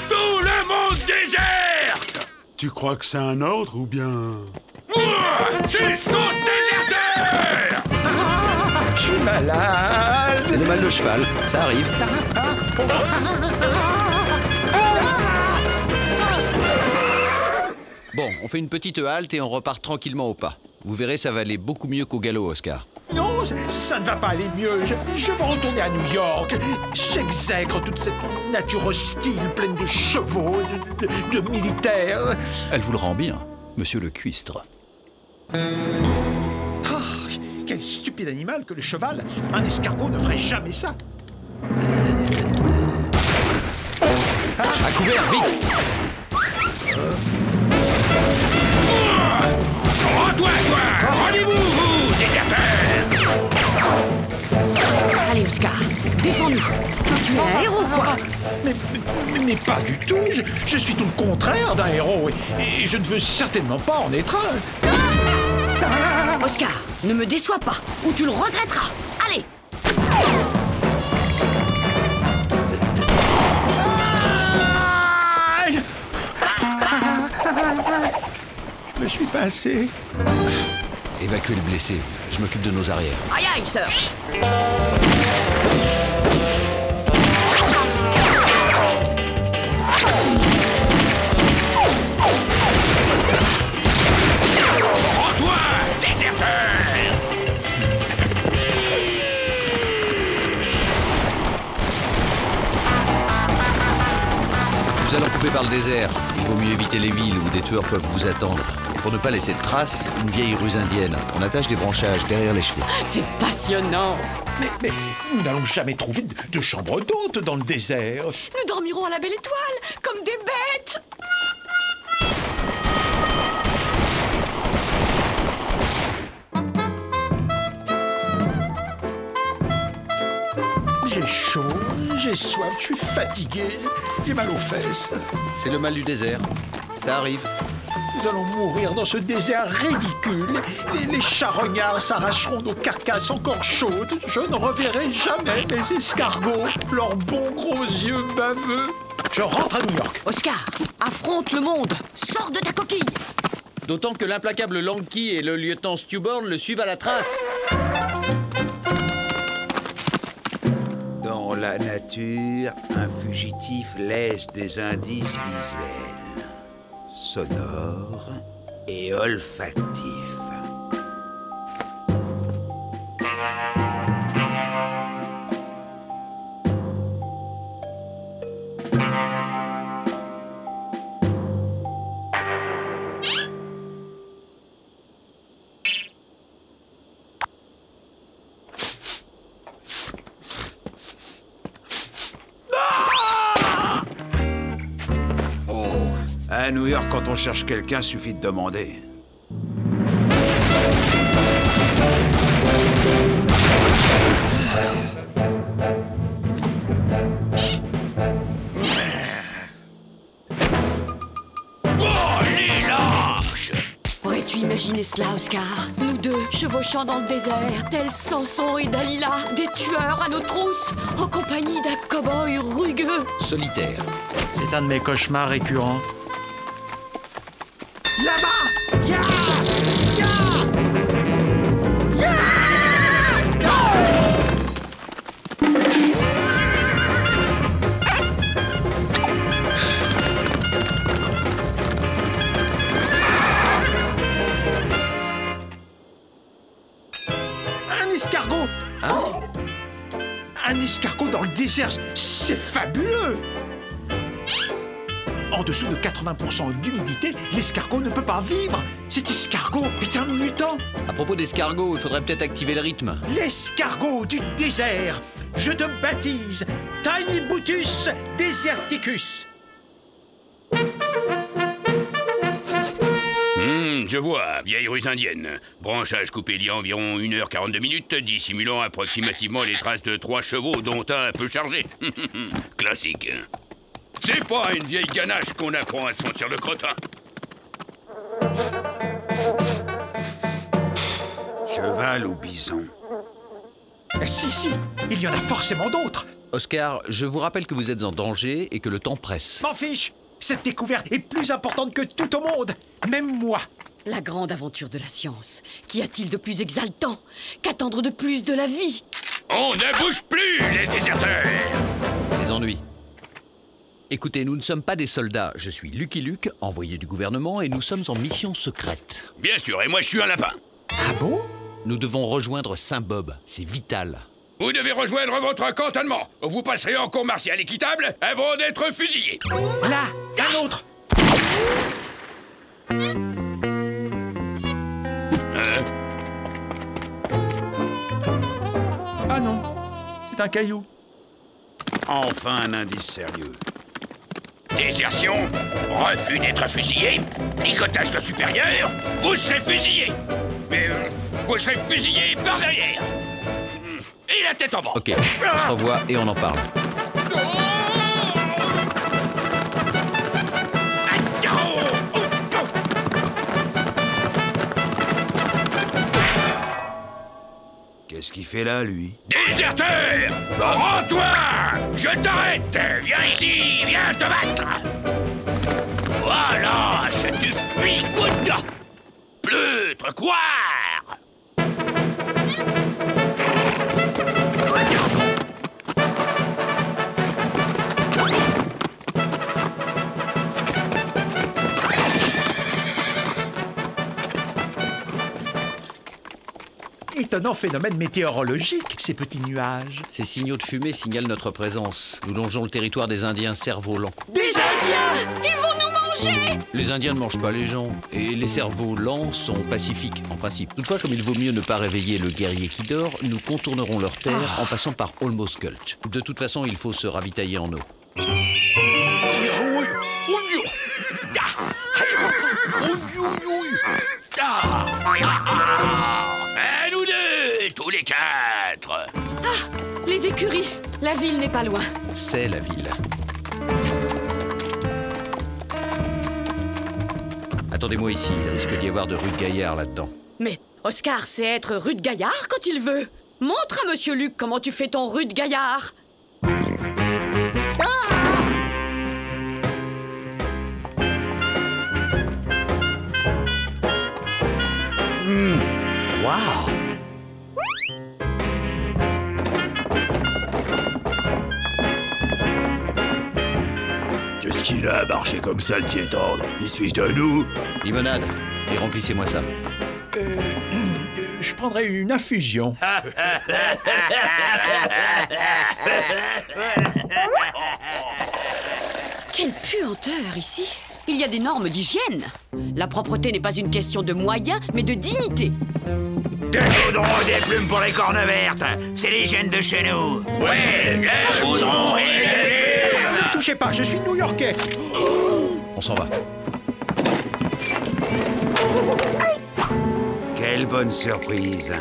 Tout le monde déserte! Tu crois que c'est un ordre ou bien... C'est son déserteur! Je suis malade. C'est le mal de cheval, ça arrive. Bon, on fait une petite halte et on repart tranquillement au pas. Vous verrez, ça va aller beaucoup mieux qu'au galop, Oscar. Non, ça ne va pas aller mieux. Je veux retourner à New York. J'exècre toute cette nature hostile, pleine de chevaux, de militaires. Elle vous le rend bien, monsieur le cuistre. Ah, quel stupide animal que le cheval. Un escargot ne ferait jamais ça. À couvert, vite! Rends-toi, toi! Rendez-vous, vous, déserteur! Allez, Oscar, défends-nous. Tu es un héros, quoi. Mais pas du tout. Je suis tout le contraire d'un héros. Et je ne veux certainement pas en être un. Oscar, ne me déçois pas, ou tu le regretteras. Allez! Je me suis pincé. Évacuez le blessé. Je m'occupe de nos arrières. Aïe aïe, sœur! Rends-toi, déserteur! Nous allons couper par le désert. Il vaut mieux éviter les villes où des tueurs peuvent vous attendre. Pour ne pas laisser de traces, une vieille ruse indienne. On attache des branchages derrière les chevaux. C'est passionnant! Mais nous n'allons jamais trouver de chambre d'hôte dans le désert. Nous dormirons à la belle étoile, comme des bêtes! J'ai chaud, j'ai soif, je suis fatigué, j'ai mal aux fesses. C'est le mal du désert. Ça arrive. Nous allons mourir dans ce désert ridicule. Les charognards s'arracheront nos carcasses encore chaudes. Je ne reverrai jamais mes escargots, leurs bons gros yeux baveux. Je rentre à New York. Oscar, affronte le monde. Sors de ta coquille. D'autant que l'implacable Lanky et le lieutenant Stewborn le suivent à la trace. la nature, un fugitif laisse des indices visuels, sonores et olfactifs. À New York, quand on cherche quelqu'un, suffit de demander. Aurais-tu imaginé cela, Oscar? Nous deux, chevauchant dans le désert, tels Samson et Dalila, des tueurs à nos trousses, en compagnie d'un cow-boy rugueux. Solitaire. C'est un de mes cauchemars récurrents. Là-bas! Ya! Ya! Ya! Un escargot! Hein? Un escargot dans le désert, c'est fabuleux! En dessous de 80% d'humidité, l'escargot ne peut pas vivre. Cet escargot est un mutant. À propos d'escargot, il faudrait peut-être activer le rythme. L'escargot du désert. Je te baptise Tiny-Bootus Deserticus. Je vois, vieille ruse indienne. Branchage coupé il y a environ 1h42 minutes, dissimulant approximativement les traces de 3 chevaux, dont un peu chargé. Classique. C'est pas une vieille ganache qu'on apprend à sentir le crottin. Cheval ou bison? Si, il y en a forcément d'autres. Oscar, je vous rappelle que vous êtes en danger et que le temps presse. M'en fiche. Cette découverte est plus importante que tout au monde, même moi. La grande aventure de la science. Qu'y a-t-il de plus exaltant qu'attendre de plus de la vie? On ne bouge plus, les déserteurs! Les ennuis. Écoutez, nous ne sommes pas des soldats. Je suis Lucky Luke, envoyé du gouvernement, et nous sommes en mission secrète. Bien sûr, et moi je suis un lapin. Ah bon? Nous devons rejoindre Saint-Bob. C'est vital. Vous devez rejoindre votre cantonnement. Vous passerez en cours martiale équitable avant d'être fusillé. Là, un autre. Ah non, c'est un caillou. Enfin un indice sérieux. Désertion, refus d'être fusillé, nicotage de supérieur, vous serez fusillé. Mais vous serez fusillé par derrière. Et la tête en bas. Ok, on se revoit et on en parle. Qu'est-ce qu'il fait là, lui? Déserteur! Rends-toi! Je t'arrête! Viens ici! Viens te battre! Voilà! Je te fuis! Pleutre! Quoi? Étonnant phénomène météorologique, ces petits nuages. Ces signaux de fumée signalent notre présence. Nous longeons le territoire des Indiens cerfs-volants. Des Indiens! Ils vont nous manger! Les Indiens ne mangent pas les gens. Et les cerfs-volants sont pacifiques, en principe. Toutefois, comme il vaut mieux ne pas réveiller le guerrier qui dort, nous contournerons leur terre en passant par Almost Gulch. De toute façon, il faut se ravitailler en eau. Nous deux, tous les 4. Ah, les écuries. La ville n'est pas loin. C'est la ville. Attendez-moi ici, il risque d'y avoir de rudes gaillards là-dedans. Mais Oscar sait être rude gaillard quand il veut. Montre à Monsieur Luc comment tu fais ton rude gaillard. Waouh! qu'il a à marcher comme ça, le pied tendre? Il se fiche de nous? Limonade, et remplissez-moi ça. Je prendrais une infusion. Quelle puanteur ici! Il y a des normes d'hygiène. La propreté n'est pas une question de moyens, mais de dignité. Des goudrons et des plumes pour les cornes vertes. C'est l'hygiène de chez nous. Ouais, le goudron et les plumes. Ne touchez pas, je suis new-yorkais. On s'en va. Quelle bonne surprise.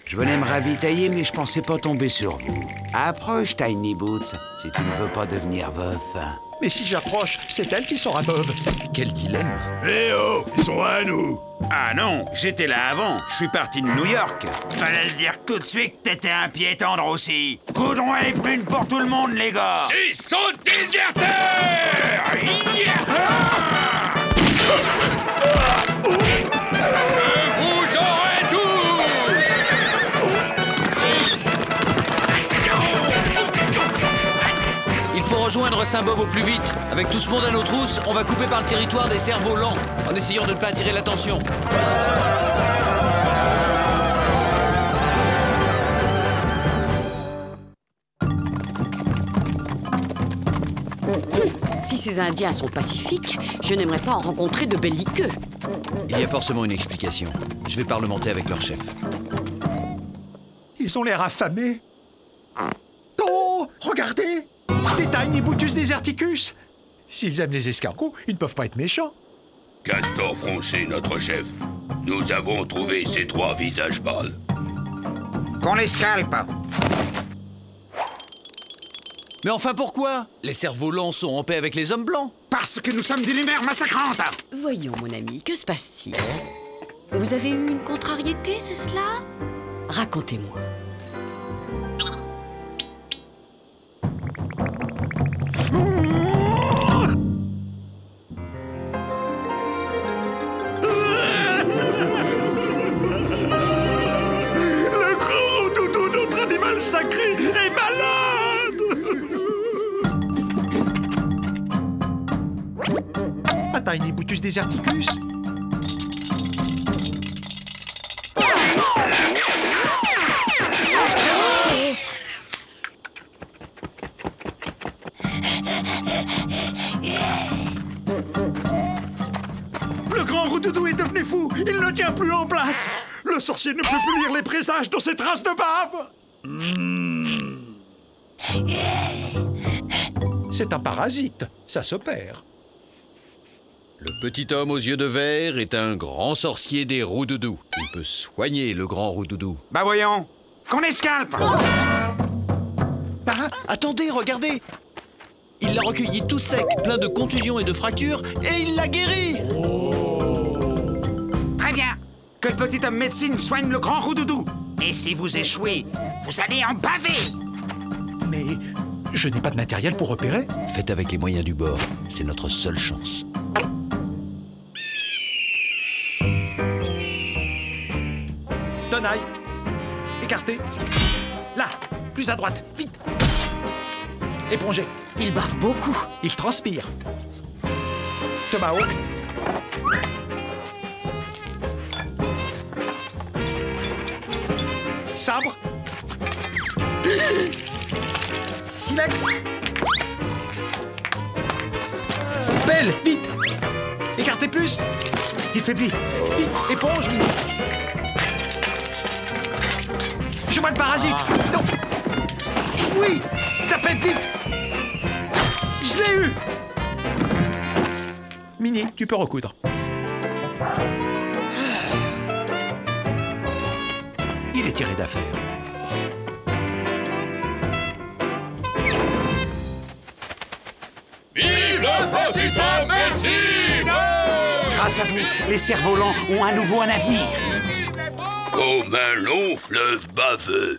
Je venais me ravitailler, mais je pensais pas tomber sur vous. Approche, Tiny Boots, si tu ne veux pas devenir veuf. Mais si j'approche, c'est elle qui sera veuve. Quel dilemme. Eh oh, ils sont à nous. Ah non, j'étais là avant. Je suis parti de New York. Fallait le dire tout de suite que t'étais un pied tendre aussi. Goudron et prunes pour tout le monde, les gars. Ils sont déserteurs. Vous aurez tous. Il faut rejoindre Saint-Bob au plus vite. Avec tout ce monde à nos trousses, on va couper par le territoire des cerfs lents, en essayant de ne pas attirer l'attention. Si ces Indiens sont pacifiques, je n'aimerais pas en rencontrer de belliqueux. Il y a forcément une explication. Je vais parlementer avec leur chef. Ils ont l'air affamés. Oh, regardez! Des Tiny Bootus deserticus. S'ils aiment les escargots, ils ne peuvent pas être méchants. Castor Froncé, notre chef. Nous avons trouvé ces 3 visages pâles. Qu'on les scalpe. Mais enfin pourquoi? Les cerfs-volants sont en paix avec les hommes blancs. Parce que nous sommes des lumières massacrantes. Voyons, mon ami, que se passe-t-il? Vous avez eu une contrariété, c'est cela? Racontez-moi. Le grand Roudoudou, notre animal sacré, est malade! Un Tiny Bootus deserticus. Le grand Roudoudou est devenu fou. Il ne tient plus en place. Le sorcier ne peut plus lire les présages dans ses traces de bave. C'est un parasite. Ça se perd. Le petit homme aux yeux de verre est un grand sorcier des Roudoudous. Il peut soigner le grand Roudoudou. Bah voyons, qu'on les scalpe. Attendez, regardez. Il l'a recueilli tout sec, plein de contusions et de fractures, et il l'a guéri. Très bien. Que le petit homme médecine soigne le grand Roudoudou. Et si vous échouez, vous allez en baver. Mais je n'ai pas de matériel pour opérer. Faites avec les moyens du bord. C'est notre seule chance. Tenaille. Écarté. Là. Plus à droite. Vite. Épongé. Il bave beaucoup. Il transpire. Tomahawk. Sabre. Silex. Belle, vite. Écartez plus. Il faiblit. Vite, éponge. Je vois le parasite. Non. Oui, tapette vite. Je l'ai eu. Mini, tu peux recoudre. Il est tiré d'affaire. Vive le petit homme médecine! Grâce à vous, les cerfs-volants ont à nouveau un avenir. Comme un long fleuve baveux.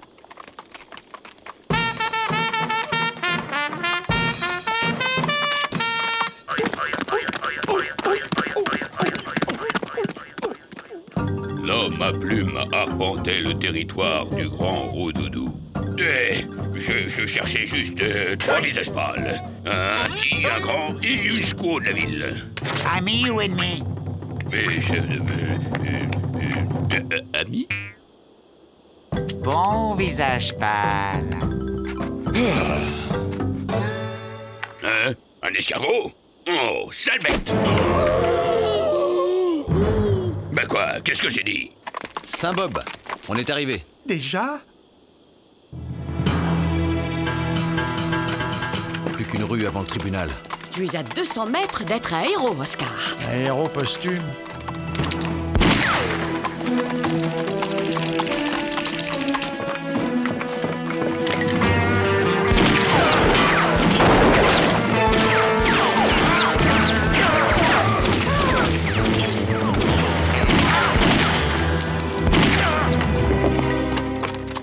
L'homme à plume arpentait le territoire du grand Roudoudou. Je cherchais juste 3 visages pâles. Un petit, un grand et une squaw de la ville. Ami ou ennemi? Ami? Bon visage pâle. Un escargot? Oh, sale bête! Bah quoi? Qu'est-ce que j'ai dit? Saint-Bob, on est arrivé. Déjà? Plus qu'une rue avant le tribunal. Tu es à 200 mètres d'être un héros, Oscar. Un héros posthume.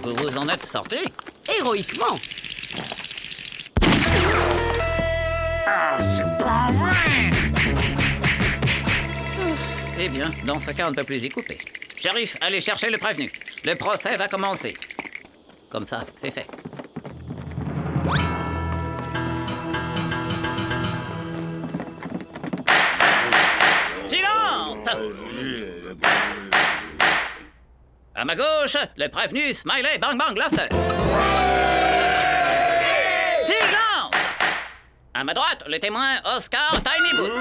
Vous vous en êtes sorti? Héroïquement. Ah, c'est pas vrai! Eh bien, dans ce cas, on ne peut plus y couper. Shérif, allez chercher le prévenu. Le procès va commencer. Comme ça, c'est fait. Silence! À ma gauche, le prévenu Smiley Bang Bang Lofter. Silence! À ma droite, le témoin Oscar Tiny Boots.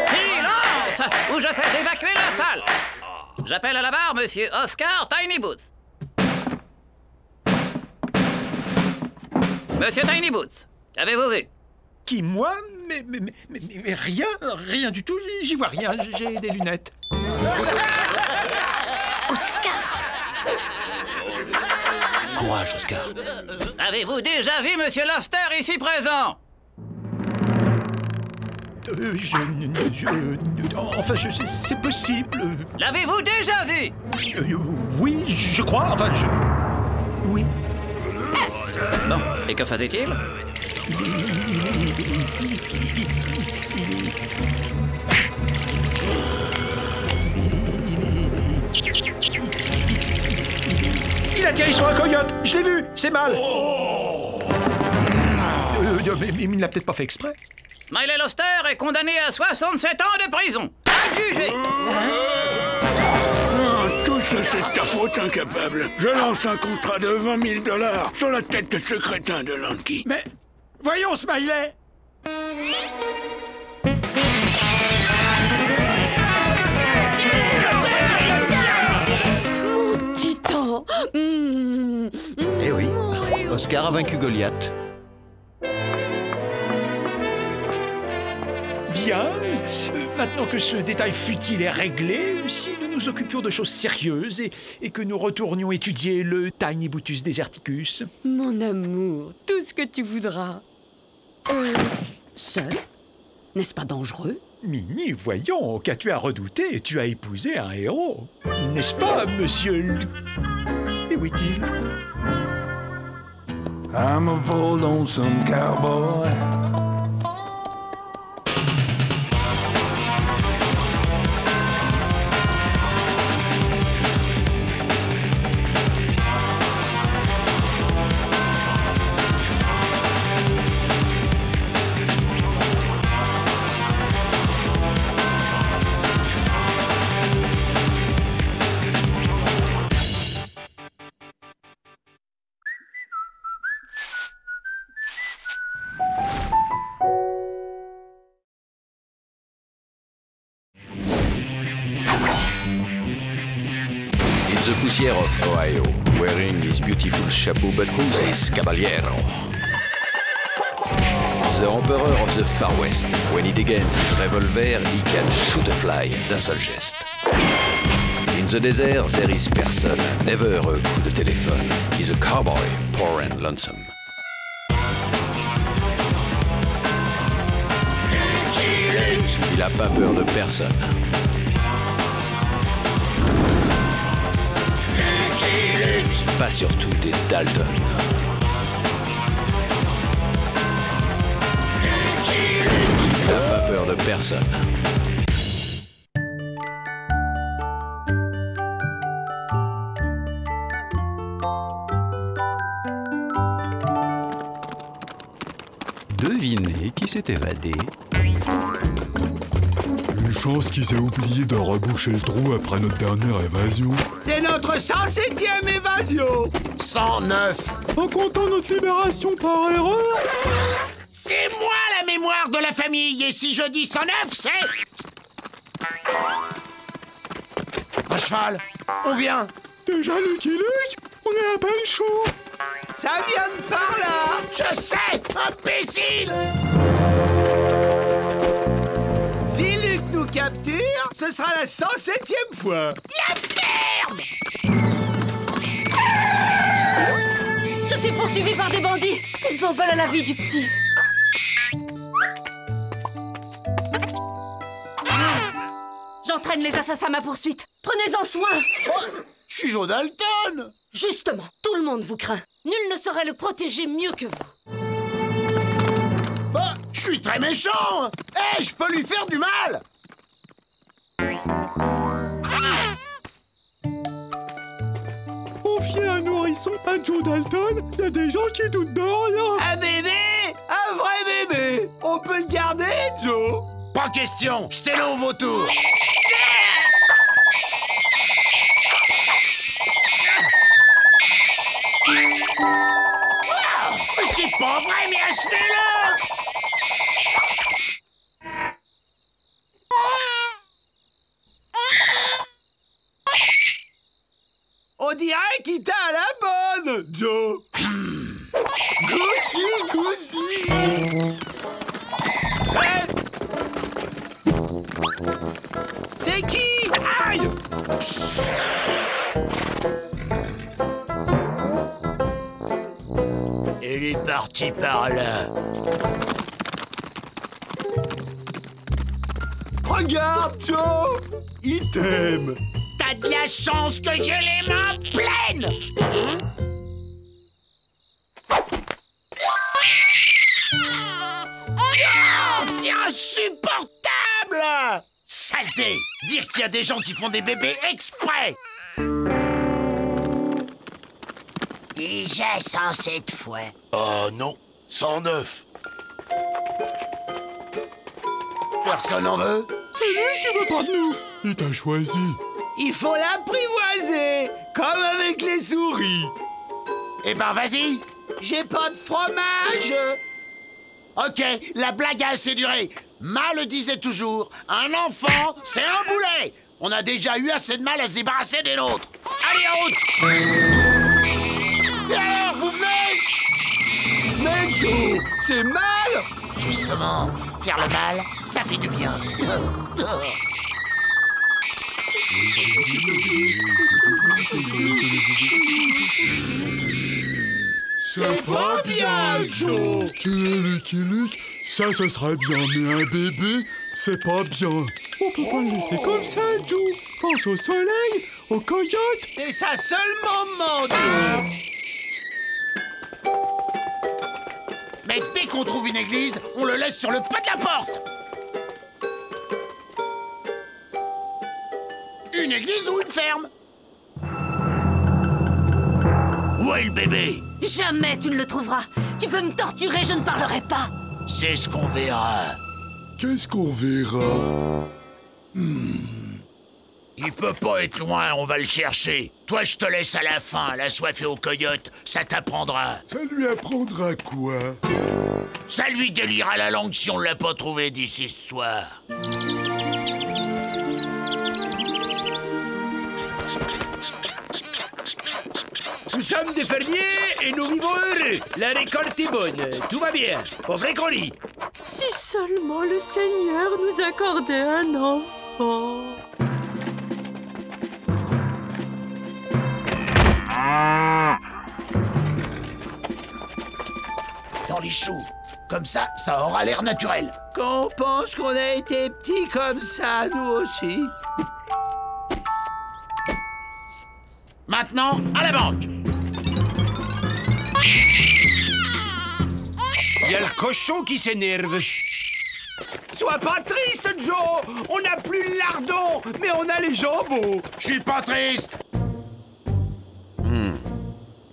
Silence! Ou je fais évacuer la salle. J'appelle à la barre Monsieur Oscar Tiny Boots. Monsieur Tiny Boots, qu'avez-vous vu? Qui, moi? Mais rien du tout, j'y vois rien, j'ai des lunettes. Oscar! Courage, Oscar. Avez-vous déjà vu Monsieur Lofter ici présent? Enfin, c'est possible. L'avez-vous déjà vu? Oui, je crois, enfin, oui. Bon, et que faisait-il? Il a atterri sur un coyote, je l'ai vu, c'est mal. Mais il ne l'a peut-être pas fait exprès. Smiley Lofter est condamné à 67 ans de prison. Adjugé. Tout ça, c'est ta faute, incapable. Je lance un contrat de 20 000 $ sur la tête de ce crétin de Lanky. Mais voyons, Smiley. Mon titan. Eh oui, Oscar a vaincu Goliath. Bien, maintenant que ce détail futile est réglé, si nous nous occupions de choses sérieuses et que nous retournions étudier le Tiny Bootus Deserticus. Mon amour, tout ce que tu voudras. Seul? N'est-ce pas dangereux? Minnie, voyons, qu'as-tu à redouter? Tu as épousé un héros. N'est-ce pas, monsieur... Et où est-il? I'm a bold lonesome cowboy. The poussière of Ohio, wearing his beautiful chapeau, but who's this caballero? The Emperor of the Far West. When he degains his revolver, he can shoot a fly d'un seul geste. In the desert, there is person, never a coup de téléphone. He's a cowboy, poor and lonesome. Il a pas peur de personne. Pas surtout des Dalton. Il n'a pas peur de personne. s'est évadé. Une chance qu'ils aient oublié de reboucher le trou après notre dernière évasion. C'est notre 107e évasion. 109. En comptant notre libération par erreur. C'est moi la mémoire de la famille, et si je dis 109, c'est... À cheval, on vient. Déjà Lucky Luke, on est à peine chaud. Ça vient de par là. Je sais, imbécile. Si Luc nous capture, ce sera la 107e fois. La ferme. Je suis poursuivi par des bandits. Ils en veulent à la vie du petit. J'entraîne les assassins à ma poursuite. Prenez-en soin. Oh, je suis Joe Dalton. Justement, tout le monde vous craint. Nul ne saurait le protéger mieux que vous. Bah, je suis très méchant. Eh, je peux lui faire du mal. Confier un nourrisson à Joe Dalton, y a des gens qui doutent de rien. Un bébé, un vrai bébé. On peut le garder, Joe? Pas question, jetez-le au vautour. C'est pas vrai, mais achetez-le! On dirait qu'il t'a à la bonne, Joe. Goussi, goussi. Hey. C'est qui? Aïe! Elle est partie par là. Regarde, Joe! Il t'aime. T'as de la chance que j'ai les mains pleines. Oh, c'est insupportable! Saleté! Dire qu'il y a des gens qui font des bébés exprès! Déjà 107 fois. Oh non, 109. Personne en veut? C'est lui qui veut pas de nous. Il t'a choisi. Il faut l'apprivoiser, comme avec les souris. Eh ben, vas-y. J'ai pas de fromage. Ok, la blague a assez duré. Ma le disait toujours, un enfant, c'est un boulet. On a déjà eu assez de mal à se débarrasser des nôtres. Allez, en route. Et alors, vous venez? Mais Joe, c'est mal. Justement, faire le mal, ça fait du bien. C'est pas bien, Joe. Lucky Luke, ça serait bien, mais un bébé, c'est pas bien. On peut pas le laisser comme ça, Joe. Pense au soleil, aux coyotes. C'est sa seule maman, Joe. Mais dès qu'on trouve une église, on le laisse sur le pas de la porte. Une église ou une ferme? Où est le bébé? Jamais tu ne le trouveras. Tu peux me torturer, je ne parlerai pas. C'est ce qu'on verra. Qu'est-ce qu'on verra? Il peut pas être loin, on va le chercher. Toi, je te laisse à la fin, la soif et aux coyotes, ça t'apprendra. Ça lui apprendra quoi? Ça lui délira la langue si on l'a pas trouvé d'ici ce soir. Nous sommes des fermiers et nous vivons heureux. La récolte est bonne, tout va bien. Au vrai qu'on lit. Si seulement le Seigneur nous accordait un enfant. Dans les choux. Comme ça, ça aura l'air naturel. Quand on pense qu'on a été petits comme ça, nous aussi. Maintenant, à la banque. Il y a le cochon qui s'énerve. Sois pas triste, Joe. On n'a plus le lardon, mais on a les jambons. Je suis pas triste.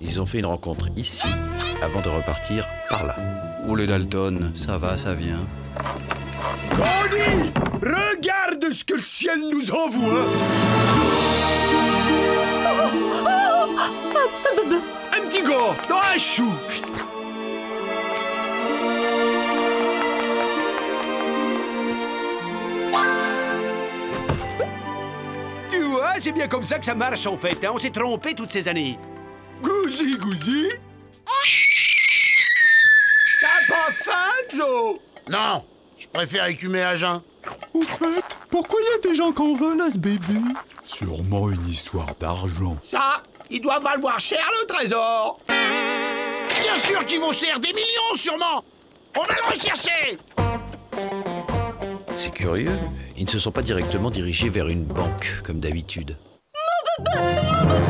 Ils ont fait une rencontre ici, avant de repartir par là. Oh, les Dalton, ça va, ça vient. Candy, regarde ce que le ciel nous envoie. Un petit gars dans un chou. Tu vois, c'est bien comme ça que ça marche en fait, hein. On s'est trompé toutes ces années. Gousi, gousi. T'as pas faim, Joe? Non, je préfère écumer à jeun. Au fait, pourquoi il y a des gens qui en veulent à ce bébé? Sûrement une histoire d'argent. Ça, il doit valoir cher le trésor. Bien sûr qu'il vaut cher, des millions sûrement. On va le rechercher. C'est curieux, ils ne se sont pas directement dirigés vers une banque, comme d'habitude. Mon bébé!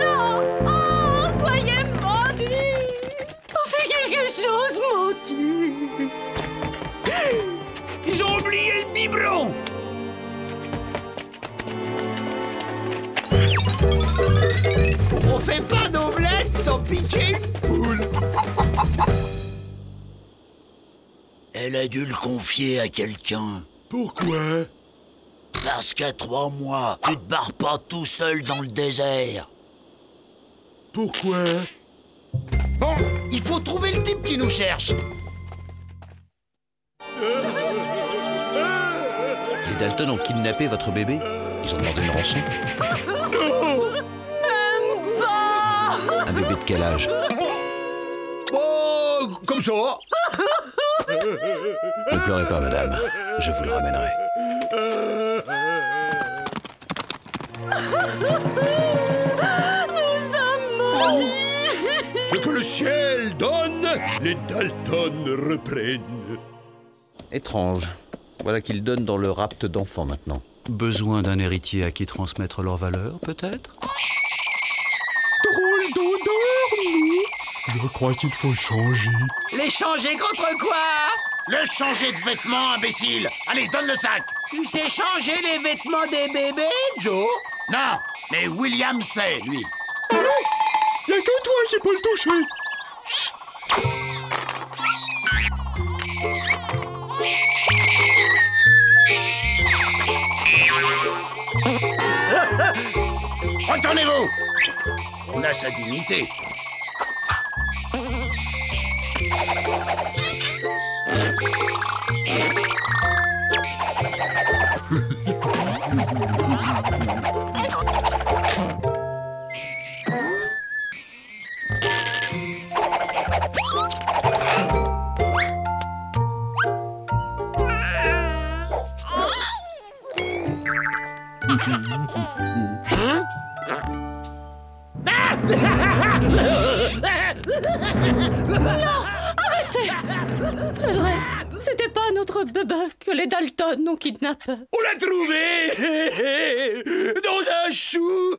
Non! Oh, soyez maudits! Fais quelque chose, maudit! Ils ont oublié le biberon. On fait pas d'omelette sans pitcher une poule. Elle a dû le confier à quelqu'un. Pourquoi? Parce qu'à 3 mois, tu te barres pas tout seul dans le désert. Pourquoi? Bon, il faut trouver le type qui nous cherche. Les Dalton ont kidnappé votre bébé? Ils ont demandé une rançon? Non! Même pas! Un bébé de quel âge? Oh, comme ça. Ne pleurez pas, madame. Je vous le ramènerai. Nous sommes maudits! Ce que le ciel donne, les Dalton reprennent. Étrange. Voilà qu'ils donnent dans le rapt d'enfants maintenant. Besoin d'un héritier à qui transmettre leurs valeurs, peut-être? Drôle d'odeur, nous. Je crois qu'il faut changer. Les changer contre quoi? Le changer de vêtements, imbécile. Allez, donne le sac. Tu sais changer les vêtements des bébés, Joe? Non, mais William sait, lui. Ah non, y a que toi qui peux le toucher. Retournez-vous. On a sa dignité. Non! Arrêtez! C'est vrai, c'était pas notre bébé que les Dalton ont kidnappé. On l'a trouvé dans un chou.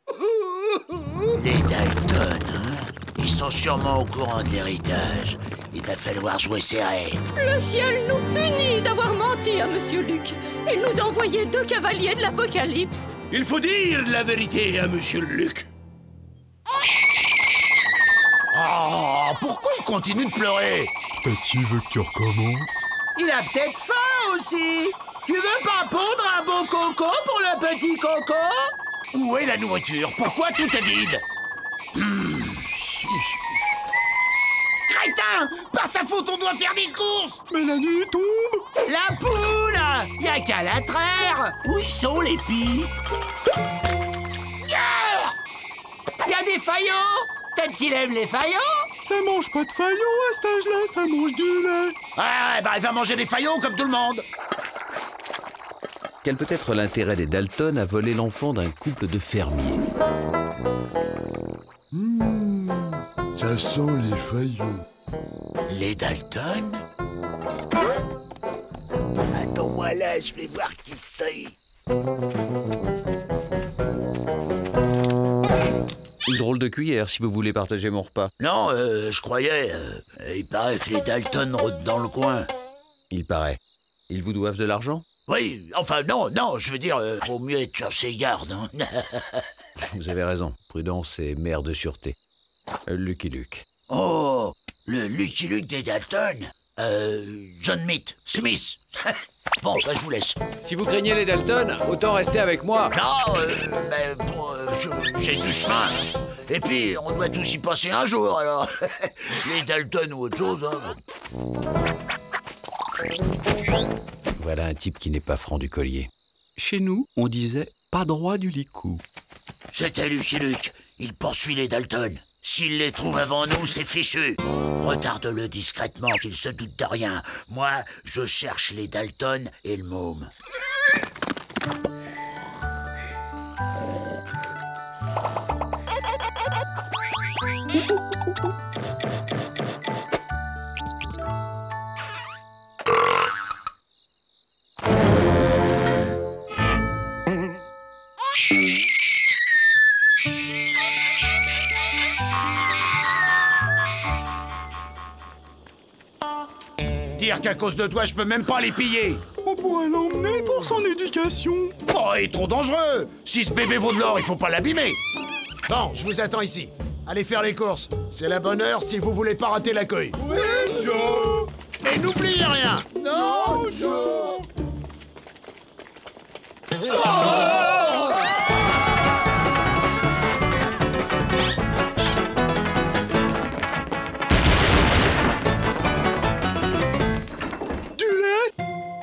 Les Dalton, hein? Ils sont sûrement au courant de l'héritage. Il va falloir jouer serré. Le ciel nous punit d'avoir menti à Monsieur Luc. Il nous a envoyé 2 cavaliers de l'Apocalypse. Il faut dire la vérité à Monsieur Luc. Oh, pourquoi il continue de pleurer? Tati veut que tu recommences. Il a peut-être faim aussi. Tu veux pas pondre un beau coco pour le petit coco? Où est la nourriture? Pourquoi tout est vide? Crétin! Par ta faute, on doit faire des courses! Mais la nuit tombe! La poule! Y a qu'à la traire! Où ils sont les pies? Y a des faillots? Peut-être qu'il aime les faillots? Ça mange pas de faillots à cet âge-là, ça mange du lait. Ouais, bah il va manger des faillots comme tout le monde. Quel peut être l'intérêt des Dalton à voler l'enfant d'un couple de fermiers? Ça sent les faillots. Les Dalton? Attends-moi là, je vais voir qui c'est. Une drôle de cuillère si vous voulez partager mon repas. Non, je croyais. Il paraît que les Dalton rôdent dans le coin. Il paraît. Ils vous doivent de l'argent? Oui, enfin non, je veux dire, vaut mieux être sur ses gardes. Hein. Vous avez raison. Prudence est mère de sûreté. Lucky Luke. Oh, Le Lucky Luke des Dalton? John Smith. Bon, bah, je vous laisse. Si vous craignez les Dalton, autant rester avec moi. Non, j'ai du chemin. Et puis, on doit tous y passer un jour, alors. Les Dalton ou autre chose, hein. Voilà un type qui n'est pas franc du collier. Chez nous, on disait pas droit du licou. C'était Lucky Luke. Il poursuit les Dalton. S'il les trouve avant nous, c'est fichu. Retarde-le discrètement, qu'il se doute de rien. Moi, je cherche les Dalton et le môme. Dire qu'à cause de toi, je peux même pas les piller. On pourrait l'emmener pour son éducation. Oh, il est trop dangereux. Si ce bébé vaut de l'or, il faut pas l'abîmer. Bon, je vous attends ici. Allez faire les courses. C'est la bonne heure si vous voulez pas rater l'accueil. Oui, Joe. Et n'oubliez rien. Non, Joe.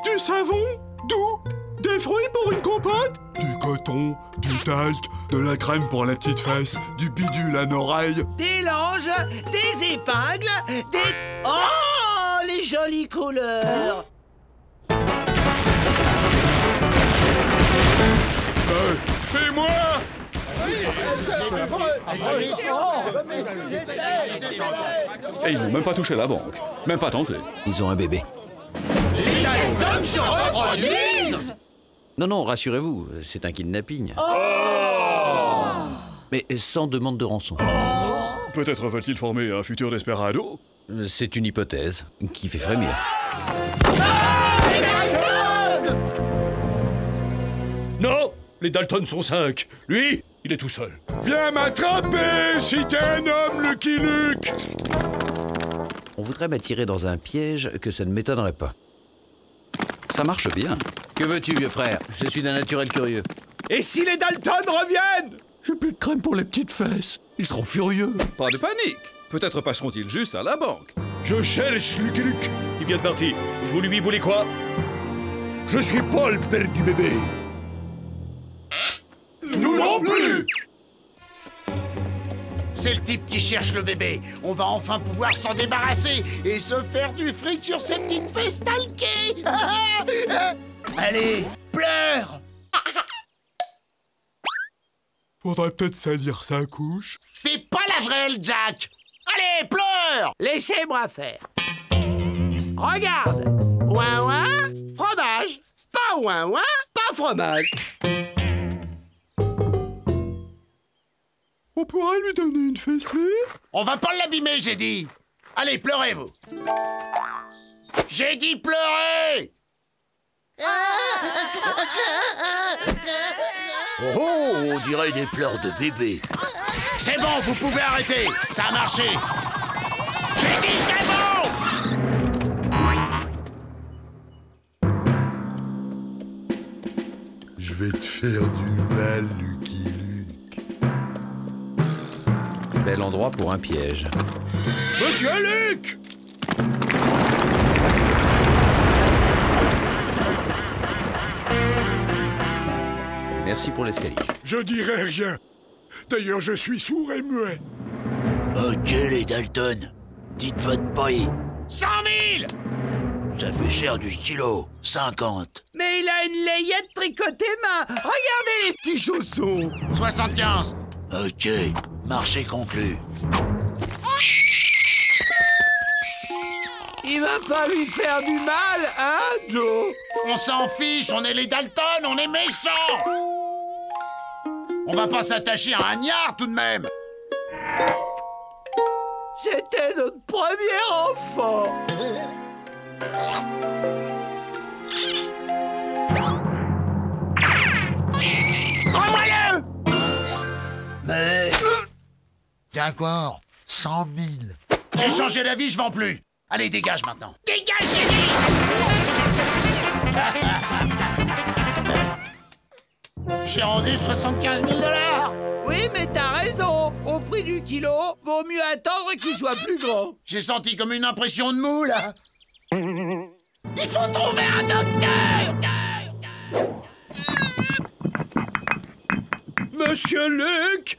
Du savon, d'où? Des fruits pour une compote? Du coton, du talc, de la crème pour la petite fesse, du bidule à l'oreille. Des langes, des épingles, des... Oh, les jolies couleurs! Et moi? Et ils n'ont même pas touché la banque. Même pas tenté. Ils ont un bébé. Les Dalton se reproduisent! Non, rassurez-vous, c'est un kidnapping. Mais sans demande de rançon. Peut-être veulent-ils former un futur desperado? C'est une hypothèse qui fait frémir. Non, les Dalton sont 5. Lui, il est tout seul. Viens m'attraper si t'es un homme, Lucky Luke! On voudrait m'attirer dans un piège que ça ne m'étonnerait pas. Ça marche bien. Que veux-tu, vieux frère? Je suis d'un naturel curieux. Et si les Dalton reviennent? J'ai plus de crème pour les petites fesses. Ils seront furieux. Pas de panique. Peut-être passeront-ils juste à la banque. Je cherche Lucky Luke. Il vient de partir. Vous lui voulez quoi? Je suis pas le père du bébé. Nous non plus. C'est le type qui cherche le bébé. On va enfin pouvoir s'en débarrasser et se faire du fric sur cette petite fesse talquée. Allez, pleure. Faudrait peut-être salir sa couche. Fais pas la vrelle, Jack. Allez, pleure. Laissez-moi faire. Regarde. Ouin ouin, fromage. Pas ouin ouin, pas fromage. On pourrait lui donner une fessée? On va pas l'abîmer, j'ai dit. Allez, pleurez, vous. J'ai dit pleurer. Oh, on dirait des pleurs de bébé. C'est bon, vous pouvez arrêter. Ça a marché. J'ai dit c'est bon. Je vais te faire du mal, Lucky Luke. Bel endroit pour un piège. Monsieur Luke! Merci pour l'escalier. Je dirai rien. D'ailleurs, je suis sourd et muet. Ok, les Dalton. Dites votre prix. 100 000. Ça fait cher du kilo. 50. Mais il a une layette tricotée main. Regardez les petits chaussons. 75. Ok, marché conclu. Il va pas lui faire du mal, hein, Joe? On s'en fiche, on est les Dalton, on est méchants. On va pas s'attacher à un gnard tout de même. C'était notre premier enfant. Rends-moi-le. Mais... D'accord, 100 000. J'ai changé d'avis, je vends plus. Allez, dégage maintenant. Dégage, j'ai dit. J'ai rendu 75 000 $. Oui, mais t'as raison. Au prix du kilo, vaut mieux attendre qu'il soit plus grand. J'ai senti comme une impression de mou, là. Il faut trouver un docteur. Monsieur Luc!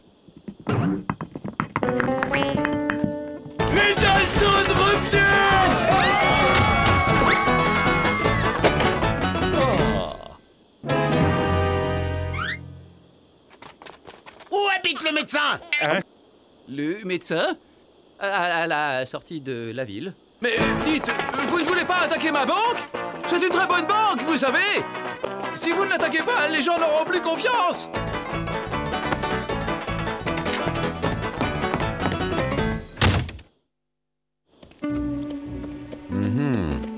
Les Dalton reviennent! Où habite le médecin? Hein? Le médecin? À la sortie de la ville. Mais dites, vous ne voulez pas attaquer ma banque? C'est une très bonne banque, vous savez! Si vous ne l'attaquez pas, les gens n'auront plus confiance!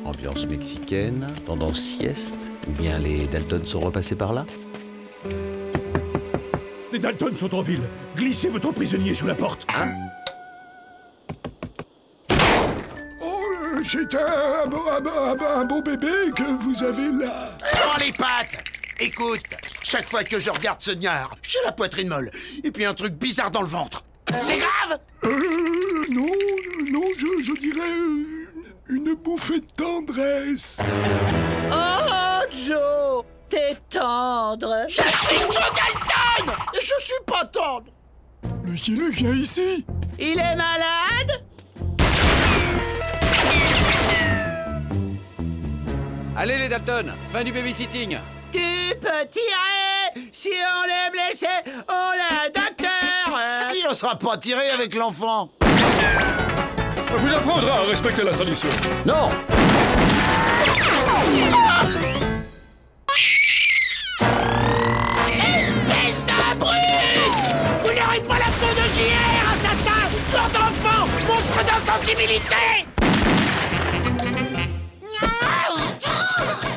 Ambiance mexicaine, tendance sieste, ou bien les Dalton sont repassés par là? Les Dalton sont en ville. Glissez votre prisonnier sous la porte. Hein? Oh, c'est un beau bébé que vous avez là. Prends les pattes. Écoute, chaque fois que je regarde ce niard, j'ai la poitrine molle. Et puis un truc bizarre dans le ventre. C'est grave? Non, je dirais une bouffée de tendresse. Oh, Joe, t'es tendre. Je suis Joe Dalton. Et je suis pas tendre. Mais qui le vient ici? Il est malade? Allez les Dalton, fin du babysitting. Tu peux tirer. Si on est blessé, on a un docteur. Il ne sera pas tiré avec l'enfant. On vous apprendra à respecter la tradition. Non! Espèce d'abruti! Vous n'aurez pas la peau de JR, assassin! Tueur d'enfant! Monstre d'insensibilité!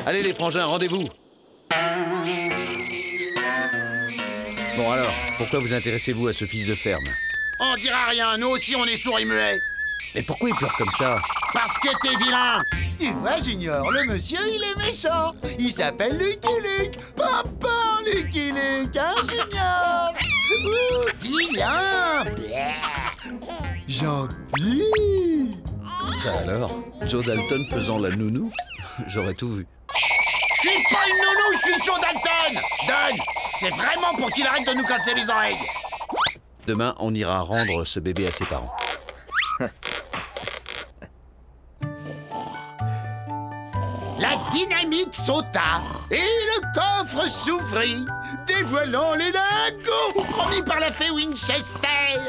Allez les frangins, rendez-vous. Bon alors, pourquoi vous intéressez-vous à ce fils de ferme? On dira rien, nous aussi on est sourds et muets. Mais pourquoi il pleure comme ça? Parce que t'es vilain. Tu vois, Junior, le monsieur, il est méchant. Il s'appelle Lucky Luke. Papa, Lucky Luke, hein, Junior? Vilain. Gentil. Ça alors? Joe Dalton faisant la nounou? J'aurais tout vu. Je suis pas une nounou, je suis Joe Dalton. Donne. C'est vraiment pour qu'il arrête de nous casser les oreilles. Demain, on ira rendre ce bébé à ses parents. La dynamite sauta et le coffre s'ouvrit, dévoilant les lingots promis par la fée Winchester.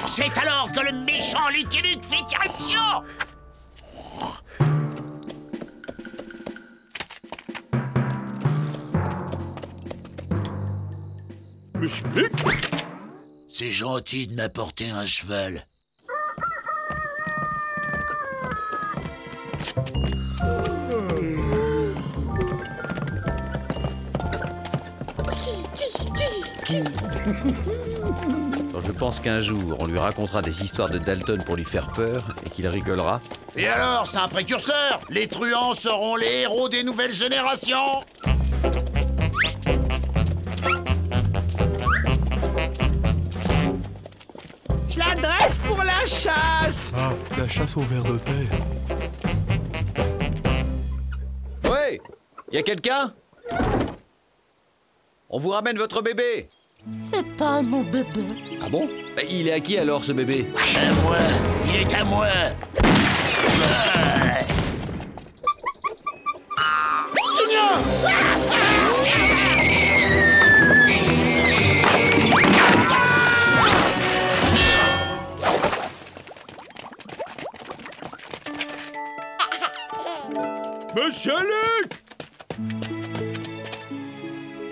C'est alors que le méchant Lucky Luke fit irruption. Monsieur Luc? C'est gentil de m'apporter un cheval. Je pense qu'un jour, on lui racontera des histoires de Dalton pour lui faire peur et qu'il rigolera. Et alors, c'est un précurseur. Les truands seront les héros des nouvelles générations. Je l'adresse pour la chasse. Ah, la chasse au ver de terre. Ouais! Y a quelqu'un? On vous ramène votre bébé. C'est pas mon bébé. Ah bon? Bah, il est à qui alors, ce bébé? À moi. Il est à moi. Junior! Monsieur Luc!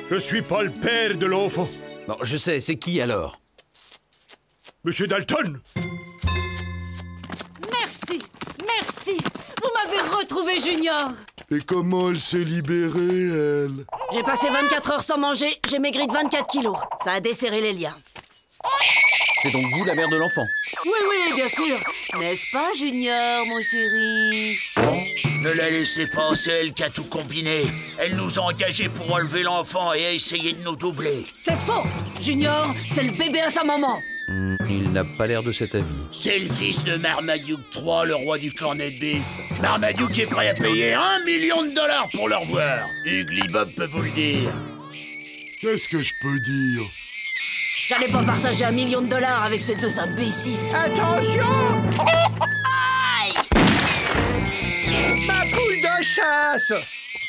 Je suis pas le père de l'enfant. Non, je sais, c'est qui alors? Monsieur Dalton! Merci, merci. Vous m'avez retrouvé, Junior. Et comment elle s'est libérée, elle? J'ai passé 24 heures sans manger, j'ai maigri de 24 kilos. Ça a desserré les liens. C'est donc vous la mère de l'enfant? Oui, oui, bien sûr. N'est-ce pas, Junior, mon chéri? Ne la laissez pas, c'est elle qui a tout combiné. Elle nous a engagés pour enlever l'enfant et a essayé de nous doubler. C'est faux. Junior, c'est le bébé à sa maman. Il n'a pas l'air de cet avis. C'est le fils de Marmaduke III, le roi du cornet de bif. Marmaduke est prêt à payer $1 million pour le revoir. Ugly Bob peut vous le dire. Qu'est-ce que je peux dire? J'allais pas partager $1 million avec ces deux imbéciles. Attention! Aïe! Ma poule de chasse!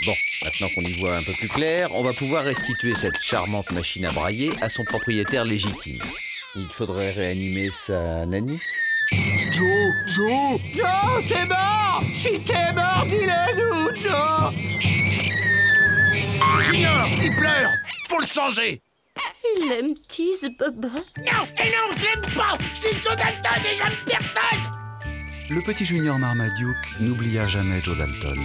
Bon, maintenant qu'on y voit un peu plus clair, on va pouvoir restituer cette charmante machine à brailler à son propriétaire légitime. Il faudrait réanimer sa nanny. Joe, t'es mort! Si t'es mort, dis-le-nous, Joe! Junior, il pleure! Faut le changer! Il aime tease, Bubba. Non, et non, je l'aime pas! C'est Joe Dalton et j'aime personne! Le petit Junior Marmaduke n'oublia jamais Joe Dalton.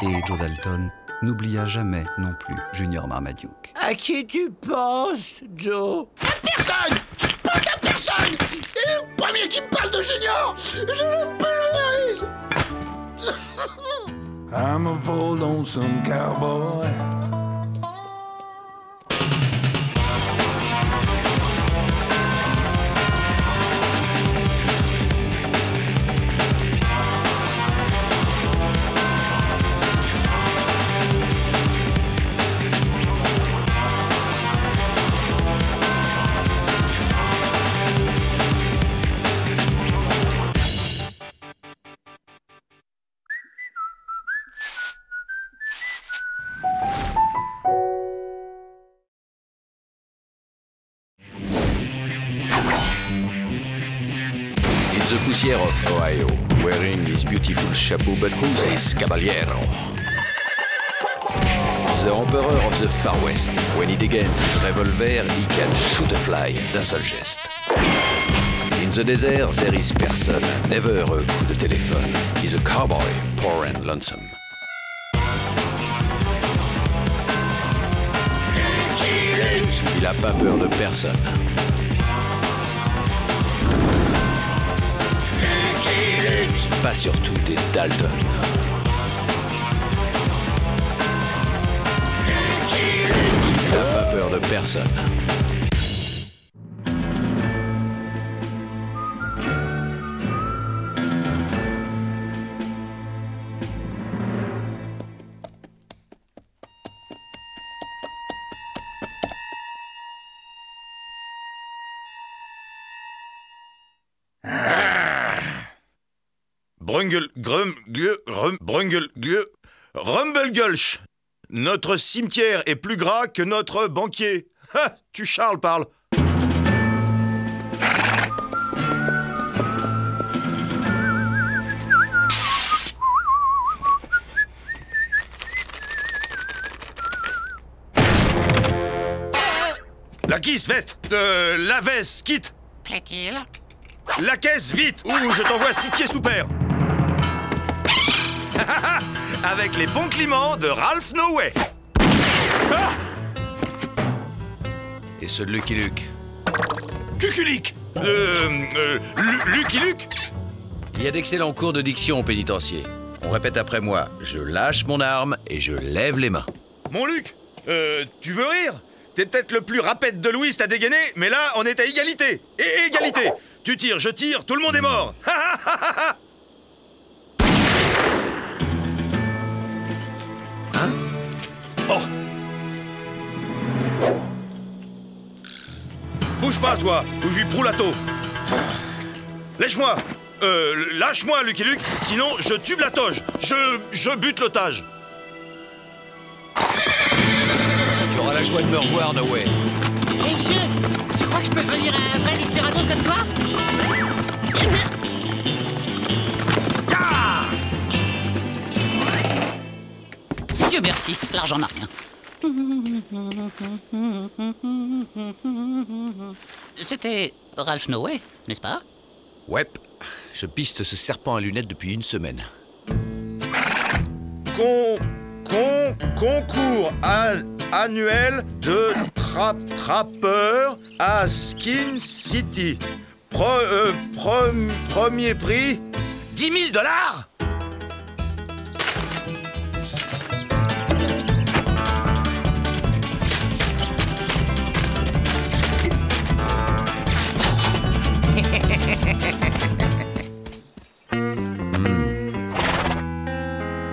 Et Joe Dalton n'oublia jamais non plus Junior Marmaduke. À qui tu penses, Joe? À personne! Je pense à personne! Et le premier qui me parle de Junior, je le pulvérise! I'm a bold lonesome cowboy. The Poussière of Ohio, wearing his beautiful chapeau, but who's this caballero? The Emperor of the Far West. When he degains his revolver, he can shoot a fly d'un seul geste. In the desert, there is person, never a coup de téléphone. He's a cowboy, poor and lonesome. Il a pas peur de personne. Pas surtout des Dalton. Il n'a pas peur de personne. Rumblegulch. Notre cimetière est plus gras que notre banquier. Ha, tu Charles parle. La caisse, vite. La veste, quitte. Plaît-il? La caisse, vite, ou je t'envoie Citier sous père. Avec les bons climents de Ralph No Way. Ah, et ce Lucky Luke. Cuculic. Lucky Luke. Il y a d'excellents cours de diction au pénitencier. On répète après moi. Je lâche mon arme et je lève les mains. Mon Luc, tu veux rire? T'es peut-être le plus rapide de Louis à dégainer, mais là, on est à égalité. Et égalité. Tu tires, je tire, tout le monde est mort. Hein? Oh. Bouge pas, toi, ou je lui broulato. Lâche-moi. Lâche-moi, Lucky Luke, sinon je tube la toge. Je bute l'otage. Tu auras la joie de me revoir, No Way. Hé, monsieur, tu crois que je peux devenir un vrai Desperados comme toi? Dieu merci, l'argent n'a rien. C'était Ralph No Way, n'est-ce pas? Ouais, Je piste ce serpent à lunettes depuis une semaine. Concours annuel de trappeurs à Skin City. Premier prix, 10 000 $.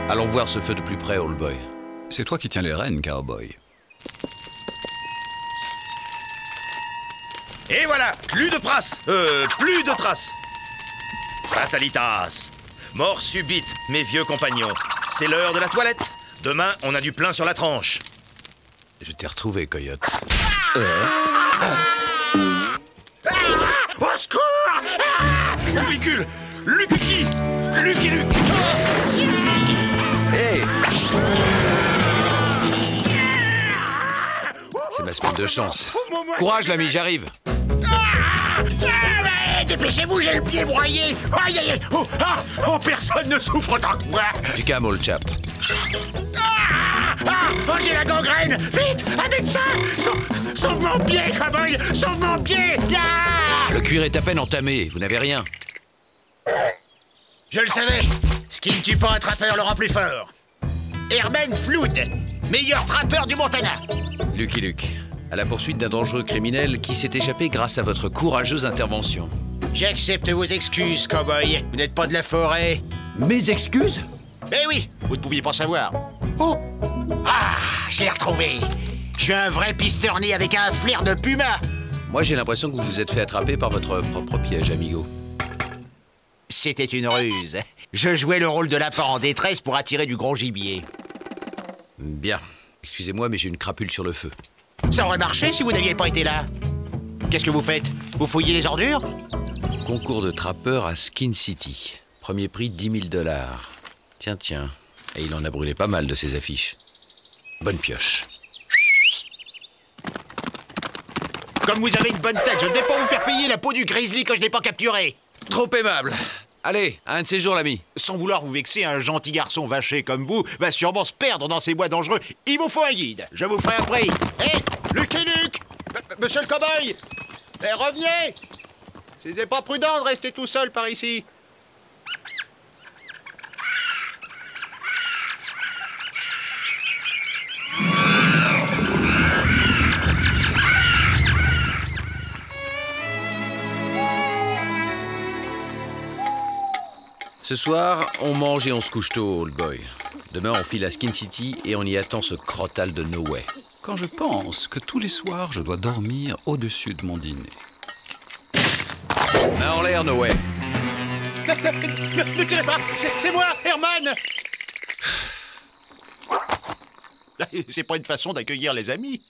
Allons voir ce feu de plus près, old boy. C'est toi qui tiens les rênes, cowboy. Et voilà, plus de traces. Plus de traces. Fatalitas. Mort subite, mes vieux compagnons. C'est l'heure de la toilette. Demain, on a du plein sur la tranche. Je t'ai retrouvé, coyote. Au secours! Lucule! Lucky! Lucky Luke! Hey! C'est ma semaine de chance. Courage, l'ami, j'arrive. Dépêchez-vous, j'ai le pied broyé. Aïe, aïe, aïe. Oh, personne ne souffre autant que moi. Du calme, old chap. Oh, j'ai la gangrène. Vite, un médecin. Sauve mon pied, cowboy. Sauve mon pied. Le cuir est à peine entamé, vous n'avez rien. Je le savais. Ce qui ne tue pas un trappeur le rend plus fort. Herman Flood, meilleur trappeur du Montana. Lucky Luke, à la poursuite d'un dangereux criminel qui s'est échappé grâce à votre courageuse intervention. J'accepte vos excuses, cowboy. Vous n'êtes pas de la forêt. Mes excuses? Eh oui, vous ne pouviez pas savoir. Oh! Ah, je l'ai retrouvé. Je suis un vrai pisteur-né avec un flair de puma. Moi, j'ai l'impression que vous vous êtes fait attraper par votre propre piège, amigo. C'était une ruse. Je jouais le rôle de lapin en détresse pour attirer du gros gibier. Bien. Excusez-moi, mais j'ai une crapule sur le feu. Ça aurait marché si vous n'aviez pas été là. Qu'est-ce que vous faites? Vous fouillez les ordures? Concours de trappeur à Skin City. Premier prix, 10 000 $. Tiens, tiens. Et il en a brûlé pas mal de ses affiches. Bonne pioche. Comme vous avez une bonne tête, je ne vais pas vous faire payer la peau du grizzly que je n'ai pas capturé. Trop aimable. Allez, un de ces jours, l'ami. Sans vouloir vous vexer, un gentil garçon vaché comme vous va sûrement se perdre dans ces bois dangereux. Il vous faut un guide. Je vous ferai un prix. Hé, Lucky Luke, monsieur le cow-boy, revenez. C'est pas prudent de rester tout seul par ici. Ce soir, on mange et on se couche tôt, old boy. Demain, on file à Skin City et on y attend ce crottal de No Way. Quand je pense que tous les soirs, je dois dormir au-dessus de mon dîner. Main en l'air, No Way. Ne tirez pas, c'est moi, Herman. C'est pas une façon d'accueillir les amis.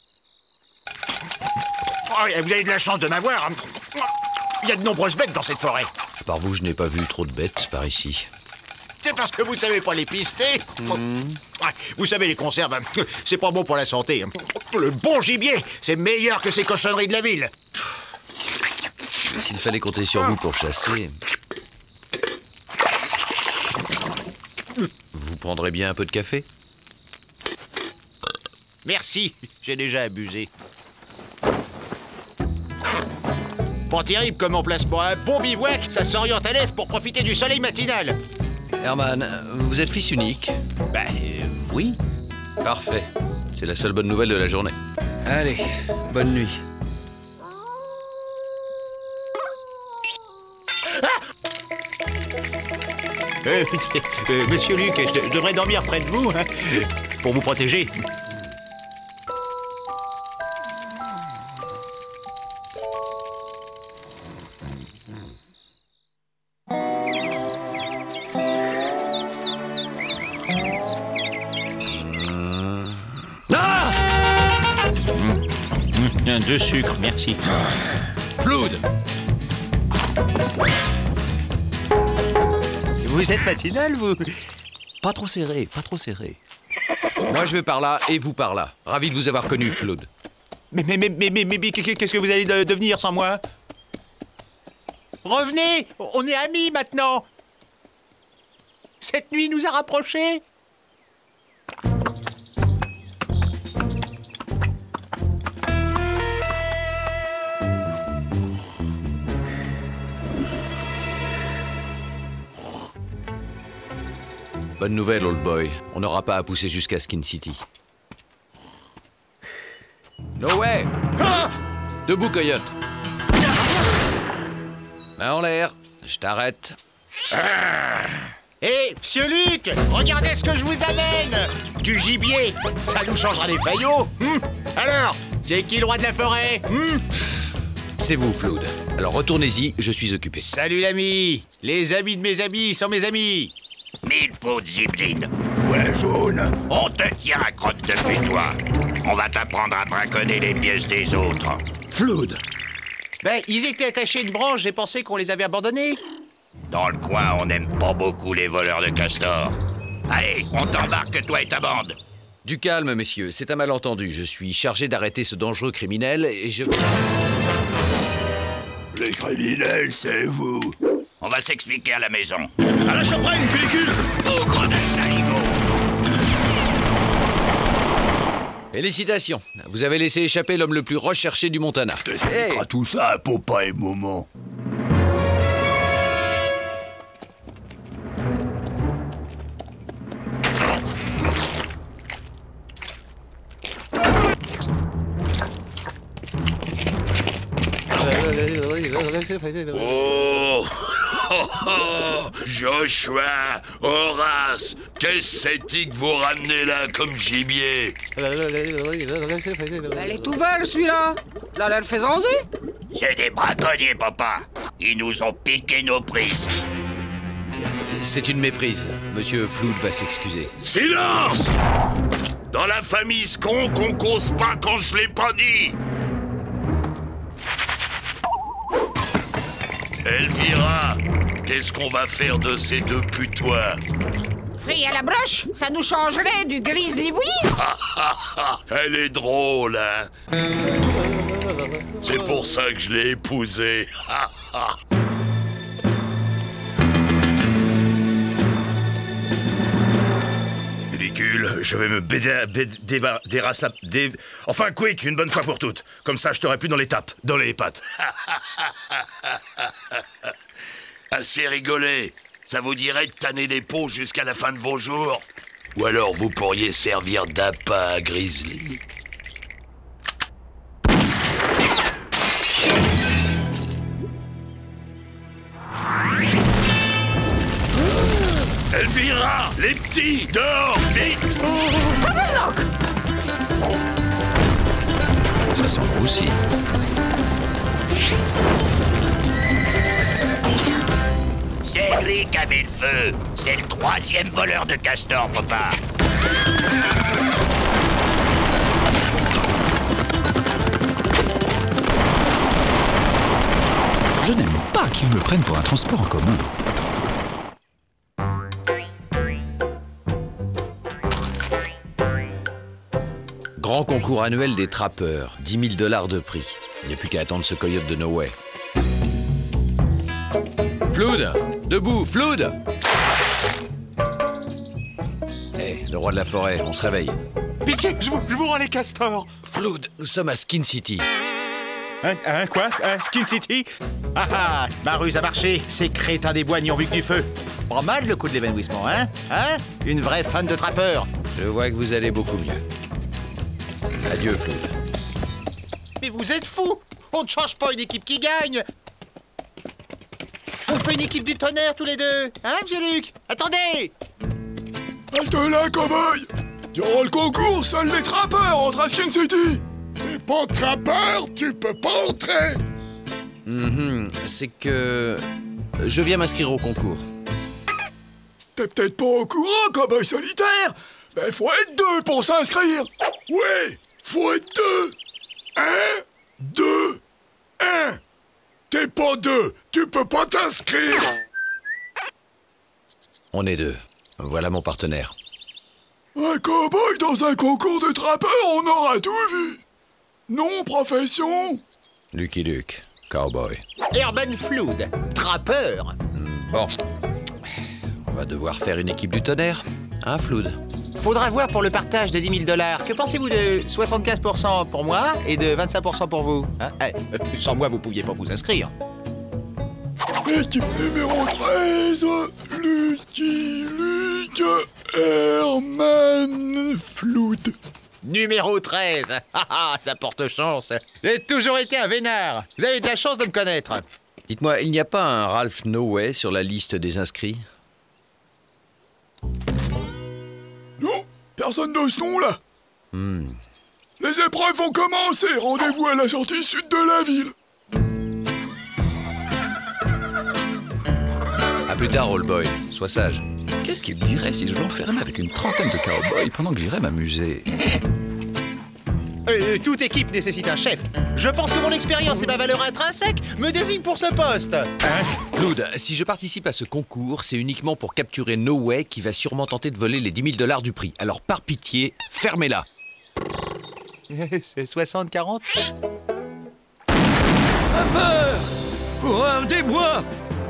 Oh, vous avez de la chance de m'avoir. Il y a de nombreuses bêtes dans cette forêt. Par vous, je n'ai pas vu trop de bêtes par ici. C'est parce que vous savez pas les pister. Vous savez, les conserves, c'est pas bon pour la santé. Le bon gibier, c'est meilleur que ces cochonneries de la ville. S'il fallait compter sur vous pour chasser... Vous prendrez bien un peu de café? Merci, j'ai déjà abusé. Pas terrible comme emplacement. Un bon bivouac, ça s'oriente à l'est pour profiter du soleil matinal. Herman, vous êtes fils unique? Oui. Parfait. C'est la seule bonne nouvelle de la journée. Allez, bonne nuit. Monsieur Luc, je devrais dormir près de vous, hein, pour vous protéger. De sucre, merci. Flood! Vous êtes matinal, vous? Pas trop serré, pas trop serré. Moi, je vais par là et vous par là. Ravi de vous avoir connu, Flood. Mais qu'est-ce que vous allez devenir sans moi? revenez, on est amis maintenant. Cette nuit nous a rapprochés. Bonne nouvelle, old boy. On n'aura pas à pousser jusqu'à Skin City. No way! Debout, coyote. Main en l'air. Je t'arrête. Hé, Monsieur Luc, regardez ce que je vous amène. Du gibier, ça nous changera les faillots. Alors, c'est qui le roi de la forêt? C'est vous, Flood. Alors retournez-y, je suis occupé. Salut l'ami. Les amis de mes amis sont mes amis. Mille fautes, Zibeline. Ouais, jaune. On te tient à crotte de pétois. On va t'apprendre à braconner les pièces des autres. Flood. Ben, ils étaient attachés à une branche, j'ai pensé qu'on les avait abandonnés. Dans le coin, on n'aime pas beaucoup les voleurs de castors. Allez, on t'embarque, toi et ta bande. Du calme, messieurs, c'est un malentendu. Je suis chargé d'arrêter ce dangereux criminel et je... Les criminels, c'est vous. On va s'expliquer à la maison. À la champagne, culicule. Bougre de saligo. Félicitations, vous avez laissé échapper l'homme le plus recherché du Montana. T'expliqueras tout ça à Papa et Maman. Oh, Joshua, Horace, qu'est-ce que c'est que vous ramenez là comme gibier? Elle est tout vert, celui-là. Là, elle fait zandu. C'est des braconniers, papa. Ils nous ont piqué nos prises. C'est une méprise. Monsieur Flood va s'excuser. Silence! Dans la famille Skunk, on cause pas quand je l'ai pas dit. Elvira, qu'est-ce qu'on va faire de ces deux putois? Frit à la broche, ça nous changerait du grizzly bouilli. Elle est drôle, hein? C'est pour ça que je l'ai épousée. Ridicule, je vais me Enfin, quick, une bonne fois pour toutes. Comme ça, je t'aurai plus dans les tapes, dans les pattes. Assez rigolé. Ça vous dirait de tanner les peaux jusqu'à la fin de vos jours? Ou alors vous pourriez servir d'appât à Grizzly. Elvira, les petits, dehors, vite! Ça sent le roussi. C'est lui qui a mis le feu. C'est le 3e voleur de castor, papa. Je n'aime pas qu'ils me prennent pour un transport en commun. Grand concours annuel des trappeurs, 10 000 $ de prix. Il n'y a plus qu'à attendre ce coyote de No Way. Flood! Debout, Flood! Hé, le roi de la forêt, on se réveille. Pitié, je vous rends les castors. Flood, nous sommes à Skin City. Quoi? Skin City? Ah, ma ruse a marché. Ces crétins des bois n'y ont vu que du feu. Pas mal le coup de l'évanouissement, hein? Une vraie fan de trappeur. Je vois que vous allez beaucoup mieux. Adieu, Flood. Mais vous êtes fous! On ne change pas une équipe qui gagne! On fait une équipe du tonnerre tous les deux! Hein, monsieur Luc? Attendez! Halte là, cow-boy! Durant le concours, seuls les trappeurs entrent à Skin City! T'es pas trappeur, tu peux pas entrer! C'est que... je viens m'inscrire au concours. T'es peut-être pas au courant, cow-boy solitaire! Mais faut être 2 pour s'inscrire! Ouais! Faut être 2! 1, 2, 1! T'es pas 2, tu peux pas t'inscrire! On est 2. Voilà mon partenaire. Un cow-boy dans un concours de trappeurs, on aura tout vu! Nom, profession? Lucky Luke. cowboy. Urban Flood, trappeur. Bon. On va devoir faire une équipe du tonnerre. Hein, Flood? Faudra voir pour le partage de 10 000 $. Que pensez-vous de 75% pour moi et de 25% pour vous, hein? Sans moi, vous pouviez pas vous inscrire. Équipe numéro 13, Lucky Luke, Herman Flood. Numéro 13. Ça porte chance. J'ai toujours été un vénard. Vous avez de la chance de me connaître. Dites-moi, il n'y a pas un Ralph No Way sur la liste des inscrits? Non, personne de ce nom-là. Les épreuves vont commencer. Rendez-vous à la sortie sud de la ville. À plus tard, Old Boy. Sois sage. Qu'est-ce qu'il me dirait si je l'enfermais avec une trentaine de cowboys pendant que j'irais m'amuser? Toute équipe nécessite un chef. Je pense que mon expérience et ma valeur intrinsèque me désignent pour ce poste. Flood, si je participe à ce concours, c'est uniquement pour capturer No Way qui va sûrement tenter de voler les 10 000 $ du prix. Alors par pitié, fermez-la. C'est 60-40. Trappeur, coureur des bois,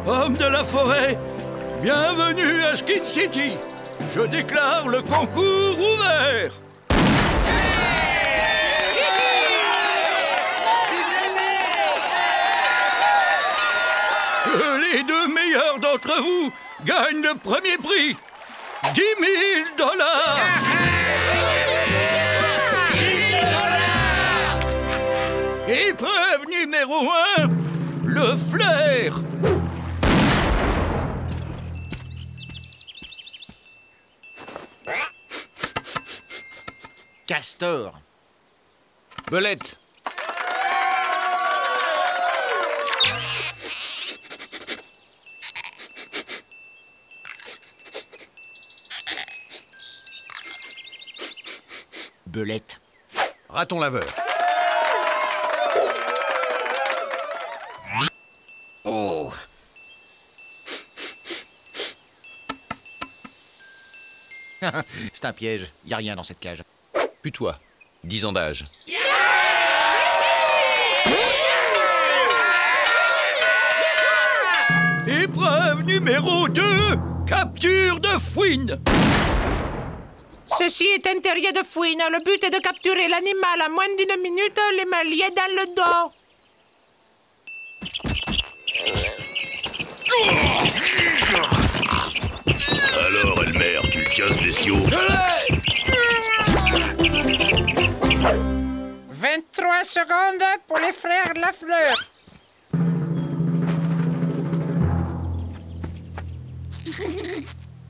homme de la forêt, bienvenue à Skin City. Je déclare le concours ouvert. Que les deux meilleurs d'entre vous gagnent le premier prix. 10 000 $. Épreuve numéro 1, le flair. Castor. Belette. Belette. Raton laveur. Oh. C'est un piège. Y a rien dans cette cage. Puis toi, 10 ans d'âge. Épreuve numéro 2, capture de fouine. Ceci est un terrier de fouine. Le but est de capturer l'animal en moins d'1 minute, les mains liées dans le dos. Alors, Elmer, tu le chasses, bestiaux? 23 secondes pour les frères Lafleur.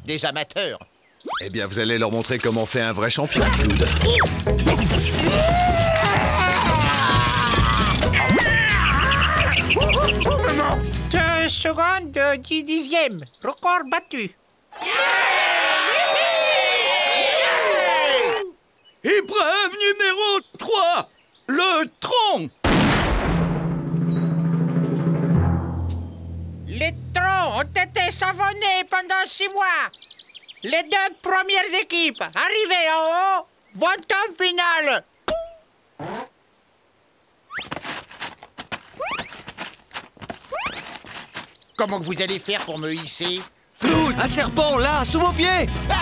Des amateurs. Eh bien, vous allez leur montrer comment on fait un vrai champion, Flood. 2 secondes, 10 dixièmes. Record battu. Épreuve numéro 3, le tronc. Les troncs ont été savonnés pendant 6 mois. Les 2 premières équipes arrivées en haut vont en finale. Comment vous allez faire pour me hisser? Flood, un serpent, là, sous vos pieds! Ah!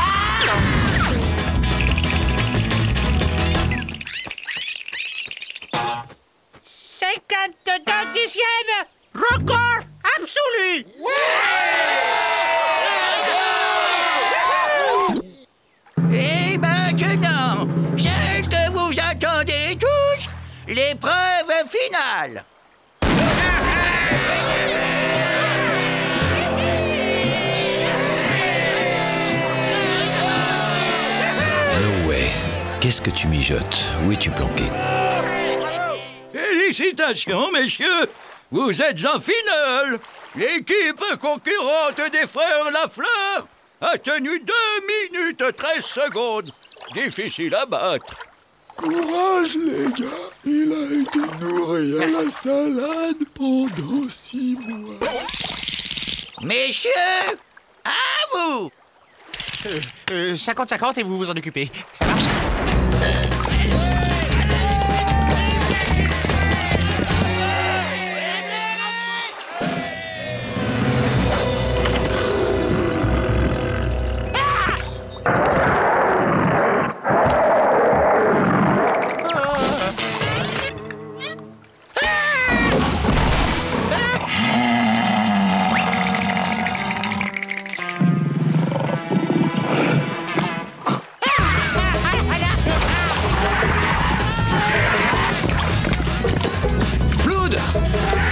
52 dixièmes, record absolu. Et maintenant, celle que vous attendez tous, l'épreuve finale. No Way. Qu'est-ce que tu mijotes? Où es-tu planqué? Félicitations, messieurs! Vous êtes en finale! L'équipe concurrente des frères Lafleur a tenu 2 minutes 13 secondes. Difficile à battre. Courage, les gars. Il a été nourri à la salade pendant 6 mois. Messieurs, à vous! 50-50 et vous vous en occupez. Ça marche?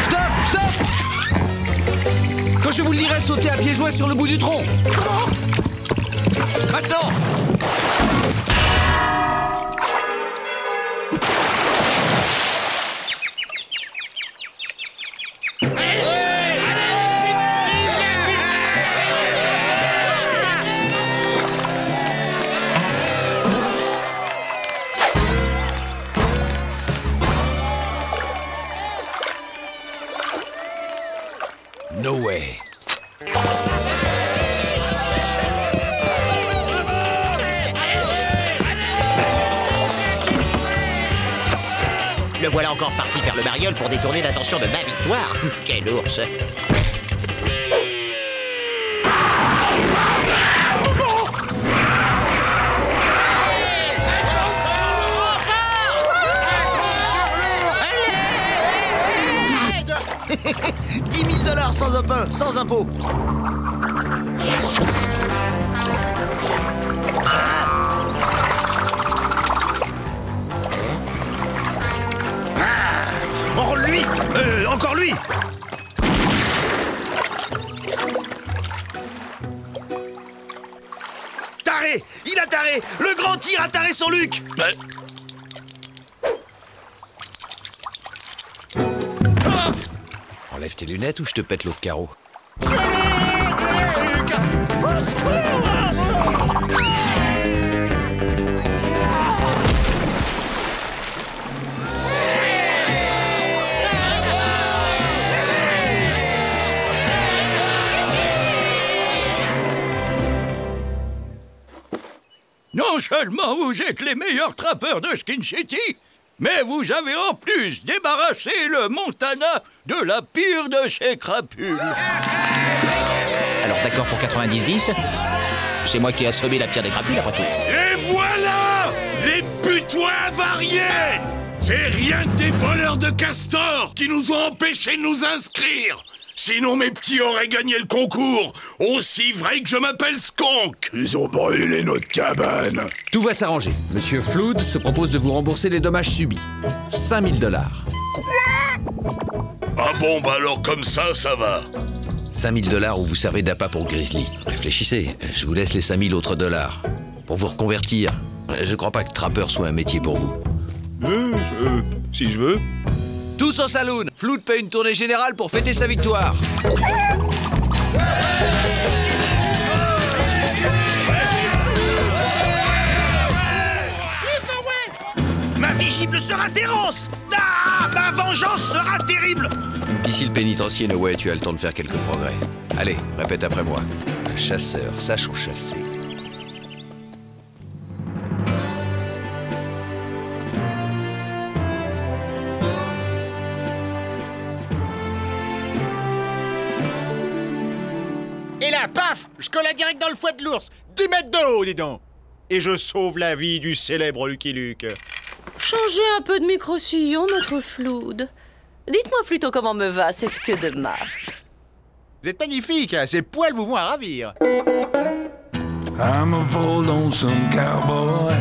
Stop! Stop! Quand je vous le dirai, sautez à pieds joints sur le bout du tronc. Maintenant! No way. Le voilà encore parti faire le mariole pour détourner l'attention de ma victoire. Quel ours! $10 000 sans impôt. Encore lui! Taré! Il a taré! Le grand tir a taré son Luc! Enlève tes lunettes ou je te pète l'autre carreau. Non seulement vous êtes les meilleurs trappeurs de Skin City, mais vous avez en plus débarrassé le Montana de la pire de ses crapules. Alors d'accord pour 90-10? C'est moi qui ai assommé la pire des crapules après tout. Et voilà! Les putois avariés! C'est rien que des voleurs de castors qui nous ont empêchés de nous inscrire! Sinon mes petits auraient gagné le concours, aussi vrai que je m'appelle Skonk. Ils ont brûlé notre cabane. Tout va s'arranger. Monsieur Flood se propose de vous rembourser les dommages subis. $5 000. Ah bon, bah alors comme ça va. $5 000 ou vous servez d'appât pour Grizzly. Réfléchissez, je vous laisse les 5 000 autres dollars. Pour vous reconvertir. Je crois pas que trappeur soit un métier pour vous. Si je veux. Tous au saloon. Flood paie une tournée générale pour fêter sa victoire. Ma visible sera Terrence. Ah, ma vengeance sera terrible. D'ici le pénitencier, No Way, tu as le temps de faire quelques progrès. Allez, répète après moi. Un chasseur sache où chasser. Et là, paf! Je colle direct dans le fouet de l'ours. 10 mètres de haut, dis donc. Et je sauve la vie du célèbre Lucky Luke. Changez un peu de micro-sillon, notre Flood. Dites-moi plutôt comment me va cette queue de marque. Vous êtes magnifique, hein. Ces poils vous vont à ravir. I'm a poor lonesome cowboy.